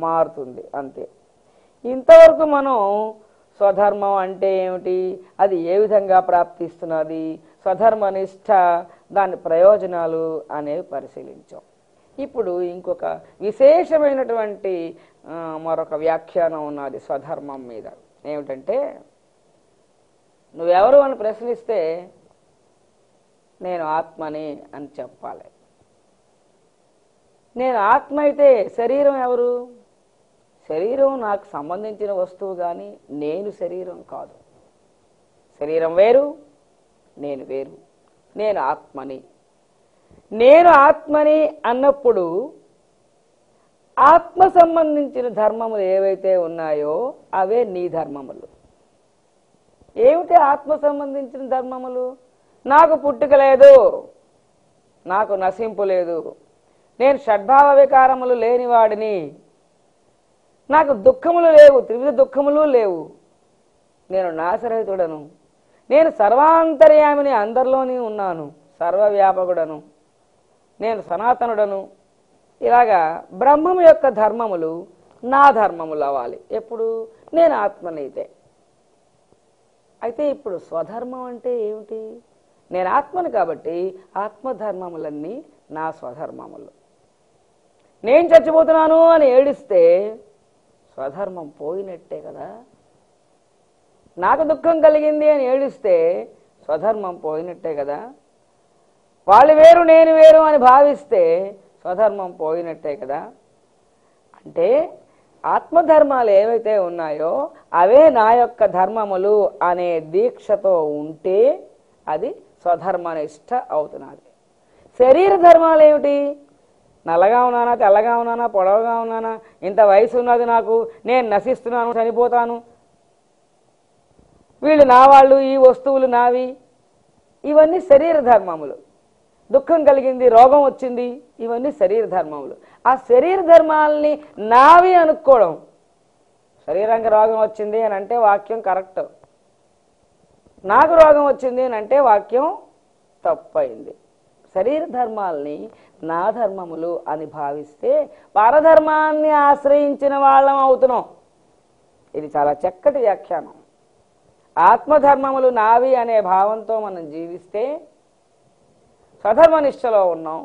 మారుతుంది, అంతే. ఇంతవరకు మనం స్వధర్మం అంటే ఏమిటి, అది ఏ విధంగా ప్రాప్తిస్తున్నది, స్వధర్మనిష్ట దాని ప్రయోజనాలు అనేవి పరిశీలించాం. ఇప్పుడు ఇంకొక విశేషమైనటువంటి మరొక వ్యాఖ్యానం ఉన్నది స్వధర్మం మీద. ఏమిటంటే, నువ్వెవరు అని ప్రశ్నిస్తే నేను ఆత్మని అని చెప్పాలి. నేను ఆత్మ అయితే శరీరం ఎవరు? శరీరం నాకు సంబంధించిన వస్తువు, కానీ నేను శరీరం కాదు. శరీరం వేరు, నేను వేరు. నేను ఆత్మని. నేను ఆత్మని అన్నప్పుడు ఆత్మ సంబంధించిన ధర్మములు ఏవైతే ఉన్నాయో అవే నీ ధర్మములు. ఏమిటి ఆత్మ సంబంధించిన ధర్మములు? నాకు పుట్టుక లేదు, నాకు నశింపు లేదు, నేను షడ్భావ వికారములు లేనివాడిని, నాకు దుఃఖములు లేవు, త్రివిధ దుఃఖములు లేవు, నేను నాశరహితుడను, నేను సర్వాంతర్యామిని, అందరిలోని ఉన్నాను, సర్వవ్యాపకుడను, నేను సనాతనుడను. ఇలాగా బ్రహ్మము యొక్క ధర్మములు నా ధర్మములు అవ్వాలి. ఎప్పుడు? నేను ఆత్మనైతే. అయితే ఇప్పుడు స్వధర్మం అంటే ఏమిటి? నేను ఆత్మను కాబట్టి ఆత్మధర్మములన్నీ నా స్వధర్మములు. నేను చచ్చిపోతున్నాను అని ఏడిస్తే స్వధర్మం పోయినట్టే కదా. నాకు దుఃఖం కలిగింది అని ఏడిస్తే స్వధర్మం పోయినట్టే కదా. వాళ్ళు వేరు నేను వేరు అని భావిస్తే స్వధర్మం పోయినట్టే కదా. అంటే ఆత్మధర్మాలు ఏవైతే ఉన్నాయో అవే నా యొక్క ధర్మములు అనే దీక్షతో ఉంటే అది స్వధర్మనిష్ట అవుతున్నది. శరీర ధర్మాలు ఏమిటి? నల్లగా ఉన్నానా, తెల్లగా ఉన్నానా, పొడవుగా ఉన్నానా, ఇంత వయసు ఉన్నది నాకు, నేను నశిస్తున్నాను, చనిపోతాను, వీళ్ళు నా వాళ్ళు, ఈ వస్తువులు నావి, ఇవన్నీ శరీర ధర్మములు. దుఃఖం కలిగింది, రోగం వచ్చింది, ఇవన్నీ శరీర ధర్మములు. ఆ శరీర ధర్మాలని నావి అనుకోవడం. శరీరానికి రోగం వచ్చింది అని అంటే వాక్యం కరెక్ట్, నాకు రోగం వచ్చింది అని అంటే వాక్యం తప్పయింది. శరీర ధర్మాలని నా ధర్మములు అని భావిస్తే పరధర్మాన్ని ఆశ్రయించిన వాళ్ళం అవుతున్నాం. ఇది చాలా చక్కటి వ్యాఖ్యానం. ఆత్మధర్మములు నావి అనే భావంతో మనం జీవిస్తే స్వధర్మనిష్టలో ఉన్నాం.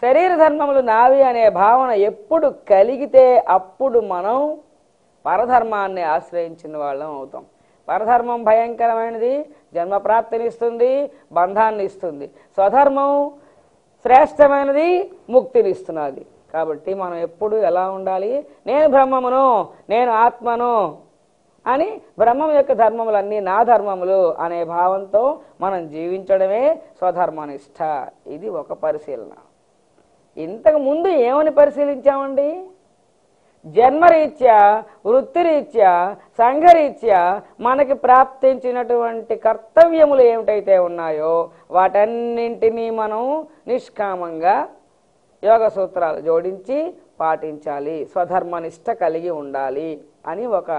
శరీర ధర్మములు నావి అనే భావన ఎప్పుడు కలిగితే అప్పుడు మనం పరధర్మాన్ని ఆశ్రయించిన వాళ్ళం అవుతాం. పరధర్మం భయంకరమైనది, జన్మప్రాప్తినిస్తుంది, బంధాన్ని ఇస్తుంది. స్వధర్మం శ్రేష్టమైనది, ముక్తినిస్తున్నది. కాబట్టి మనం ఎప్పుడు ఎలా ఉండాలి? నేను బ్రహ్మమును, నేను ఆత్మను అని బ్రహ్మం యొక్క ధర్మములన్నీ నా ధర్మములు అనే భావంతో మనం జీవించడమే స్వధర్మనిష్ట. ఇది ఒక పరిశీలన. ఇంతకు ముందు ఏమని పరిశీలించామండి? జన్మరీత్యా, వృత్తిరీత్యా, సంఘరీత్యా మనకి ప్రాప్తించినటువంటి కర్తవ్యములు ఏమిటైతే ఉన్నాయో వాటన్నింటినీ మనం నిష్కామంగా యోగ సూత్రాలు జోడించి పాటించాలి. స్వధర్మనిష్ట కలిగి ఉండాలి అని ఒక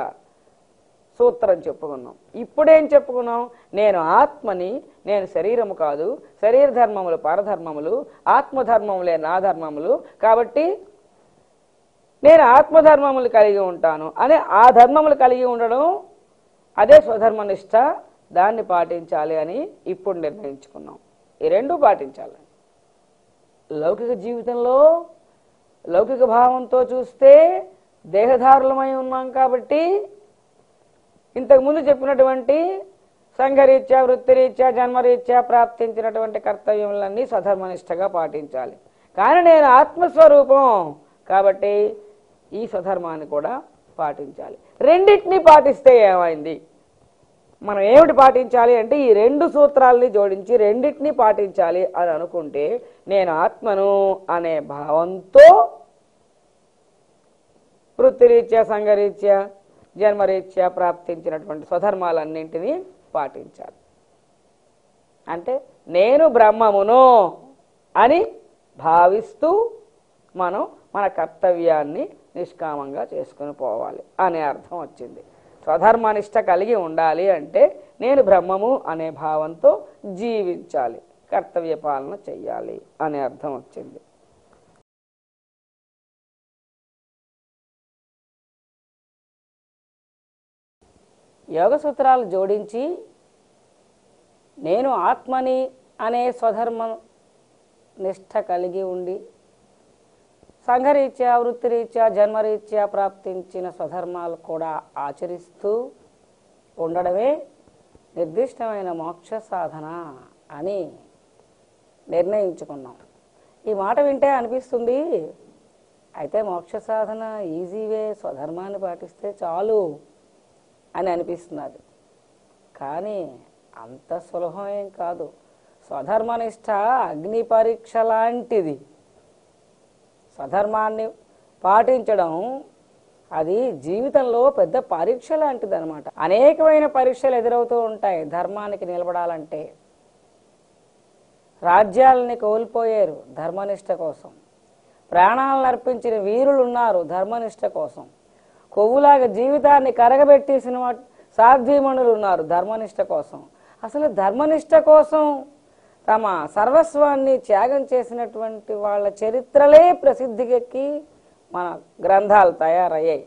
సూత్రం చెప్పుకున్నాం. ఇప్పుడేం చెప్పుకున్నాం? నేను ఆత్మని, నేను శరీరము కాదు, శరీర ధర్మములు పరధర్మములు, ఆత్మధర్మములే నా ధర్మములు, కాబట్టి నేను ఆత్మధర్మములు కలిగి ఉంటాను అని ఆ ధర్మములు కలిగి ఉండడం అదే స్వధర్మనిష్ట, దాన్ని పాటించాలి అని ఇప్పుడు నిర్ణయించుకున్నాం. ఈ రెండూ పాటించాలి. లౌకిక జీవితంలో లౌకిక భావంతో చూస్తే దేహధారులమై ఉన్నాం కాబట్టి ఇంతకుముందు చెప్పినటువంటి సంఘరీత్యా, వృత్తిరీత్యా, జన్మరీత్యా ప్రాప్తించినటువంటి కర్తవ్యములన్నీ స్వధర్మనిష్టగా పాటించాలి. కానీ నేను ఆత్మస్వరూపం కాబట్టి ఈ స్వధర్మాన్ని కూడా పాటించాలి. రెండింటినీ పాటిస్తే ఏమైంది? మనం ఏమిటి పాటించాలి అంటే ఈ రెండు సూత్రాలని జోడించి రెండింటినీ పాటించాలి అని అనుకుంటే నేను ఆత్మను అనే భావంతో వృత్తిరీత్యా, సంఘరీత్యా, జన్మరీత్యా ప్రాప్తించినటువంటి స్వధర్మాలన్నింటినీ పాటించాలి. అంటే నేను బ్రహ్మమును అని భావిస్తూ మనం మన కర్తవ్యాన్ని నిష్కామంగా చేసుకుని పోవాలి అనే అర్థం వచ్చింది. స్వధర్మనిష్ట కలిగి ఉండాలి అంటే నేను బ్రహ్మము అనే భావంతో జీవించాలి, కర్తవ్య పాలన చెయ్యాలి అనే అర్థం వచ్చింది. యోగ సూత్రాలు జోడించి నేను ఆత్మని అనే స్వధర్మ నిష్ట కలిగి ఉండి సంఘరీత్యా, వృత్తిరీత్యా, జన్మరీత్యా ప్రాప్తించిన స్వధర్మాలు కూడా ఆచరిస్తూ ఉండడమే నిర్దిష్టమైన మోక్ష సాధన అని నిర్ణయించుకున్నాం. ఈ మాట వింటే అనిపిస్తుంది అయితే మోక్ష సాధన ఈజీవే, స్వధర్మాన్ని పాటిస్తే చాలు అని అనిపిస్తున్నది. కానీ అంత సులభం ఏం కాదు. స్వధర్మనిష్ట అగ్ని పరీక్ష లాంటిది. స్వధర్మాన్ని పాటించడం అది జీవితంలో పెద్ద పరీక్ష లాంటిది అనమాట. అనేకమైన పరీక్షలు ఎదురవుతూ ఉంటాయి ధర్మానికి నిలబడాలంటే. రాజ్యాలని కోల్పోయారు ధర్మనిష్ట కోసం. ప్రాణాలను అర్పించిన వీరులు ఉన్నారు ధర్మనిష్ట కోసం. కొవ్వులాగా జీవితాన్ని కరగబెట్టేసిన సాధ్వీమణులు ఉన్నారు ధర్మనిష్ట కోసం. అసలు ధర్మనిష్ట కోసం తమ సర్వస్వాన్ని త్యాగం చేసినటువంటి వాళ్ళ చరిత్రలే ప్రసిద్ధికెక్కి మన గ్రంథాలు తయారయ్యాయి.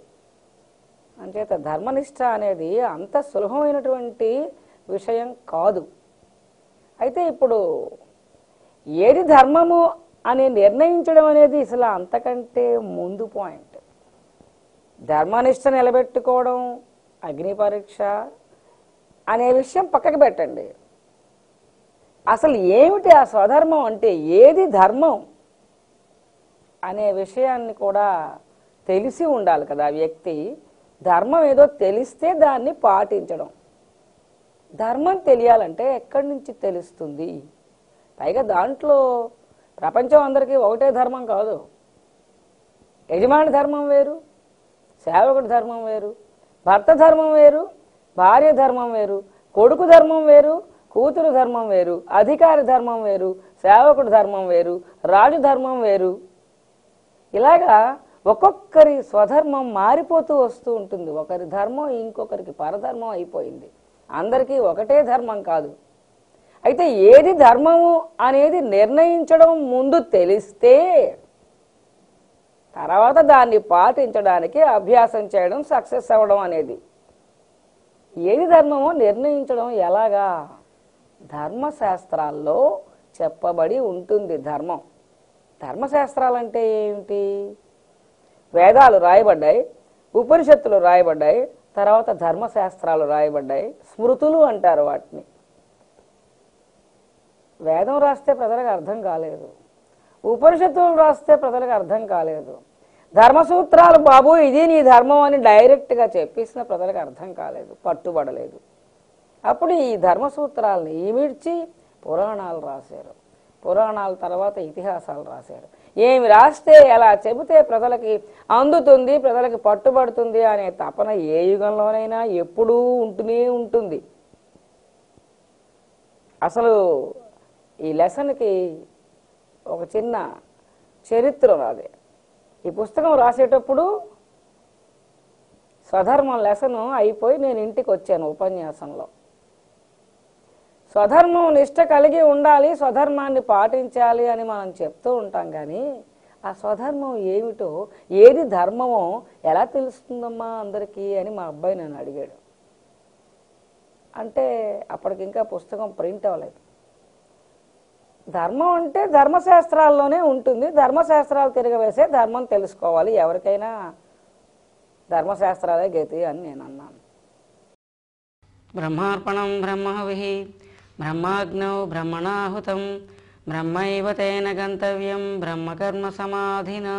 అంచేత ధర్మనిష్ట అనేది అంత సులభమైనటువంటి విషయం కాదు. అయితే ఇప్పుడు ఏది ధర్మము అని నిర్ణయించడం అనేది అసలు అంతకంటే ముందు పాయింట్. ధర్మనిష్ట నిలబెట్టుకోవడం, అగ్ని పరీక్ష అనే విషయం పక్కకు పెట్టండి. అసలు ఏమిటి ఆ స్వధర్మం అంటే, ఏది ధర్మం అనే విషయాన్ని కూడా తెలిసి ఉండాలి కదా వ్యక్తి. ధర్మం ఏదో తెలిస్తే దాన్ని పాటించడం. ధర్మం తెలియాలంటే ఎక్కడి నుంచి తెలుస్తుంది? పైగా దాంట్లో ప్రపంచం అందరికీ ఒకటే ధర్మం కాదు. యజమాని ధర్మం వేరు, సేవకుడి ధర్మం వేరు, భర్త ధర్మం వేరు, భార్య ధర్మం వేరు, కొడుకు ధర్మం వేరు, కూతురు ధర్మం వేరు, అధికారి ధర్మం వేరు, సేవకుడి ధర్మం వేరు, రాజు ధర్మం వేరు. ఇలాగా ఒక్కొక్కరి స్వధర్మం మారిపోతూ వస్తూ ఉంటుంది. ఒకరి ధర్మం ఇంకొకరికి పరధర్మం అయిపోయింది. అందరికీ ఒకటే ధర్మం కాదు. అయితే ఏది ధర్మము అనేది నిర్ణయించడం ముందు తెలిస్తే తర్వాత దాన్ని పాటించడానికి అభ్యాసం చేయడం, సక్సెస్ అవ్వడం అనేది. ఏది ధర్మమో నిర్ణయించడం ఎలాగా? ధర్మశాస్త్రాల్లో చెప్పబడి ఉంటుంది ధర్మం. ధర్మశాస్త్రాలంటే ఏమిటి? వేదాలు రాయబడ్డాయి, ఉపనిషత్తులు రాయబడ్డాయి, తర్వాత ధర్మశాస్త్రాలు రాయబడ్డాయి. స్మృతులు అంటారు వాటిని. వేదం రాస్తే ప్రజలకు అర్థం కాలేదు, ఉపనిషత్తులు రాస్తే ప్రజలకు అర్థం కాలేదు. ధర్మసూత్రాలు బాబు ఇది నీ ధర్మం అని డైరెక్ట్గా చెప్పేసిన ప్రజలకు అర్థం కాలేదు, పట్టుబడలేదు. అప్పుడు ఈ ధర్మసూత్రాలను ఈమిడ్చి పురాణాలు రాశారు. పురాణాల తర్వాత ఇతిహాసాలు రాశారు. ఏమి రాస్తే ఎలా చెబితే ప్రజలకి అందుతుంది, ప్రజలకి పట్టుబడుతుంది అనే తపన ఏ యుగంలోనైనా ఎప్పుడూ ఉంటూనే ఉంటుంది. అసలు ఈ లెసన్కి ఒక చిన్న చరిత్ర రాదే. ఈ పుస్తకం రాసేటప్పుడు స్వధర్మం లెసను అయిపోయి నేను ఇంటికి వచ్చాను ఉపన్యాసంలో. స్వధర్మం నిష్ట కలిగి ఉండాలి, స్వధర్మాన్ని పాటించాలి అని మనం చెప్తూ ఉంటాం. కానీ ఆ స్వధర్మం ఏమిటో, ఏది ధర్మమో ఎలా తెలుస్తుందమ్మా అందరికీ అని మా అబ్బాయి నన్ను అడిగాడు. అంటే అప్పటికింకా పుస్తకం ప్రింట్ అవ్వలేదు. ధర్మం అంటే ధర్మశాస్త్రాల్లోనే ఉంటుంది. ధర్మశాస్త్రాలు తిరగవేసే ధర్మం తెలుసుకోవాలి. ఎవరికైనా ధర్మశాస్త్రాలే గతి అని నేను అన్నాను. బ్రహ్మార్పణం బ్రహ్మహవిః బ్రహ్మాగ్నౌ బ్రహ్మణాహుతం బ్రహ్మైవ తేన గంతవ్యం బ్రహ్మకర్మ సమాధినా.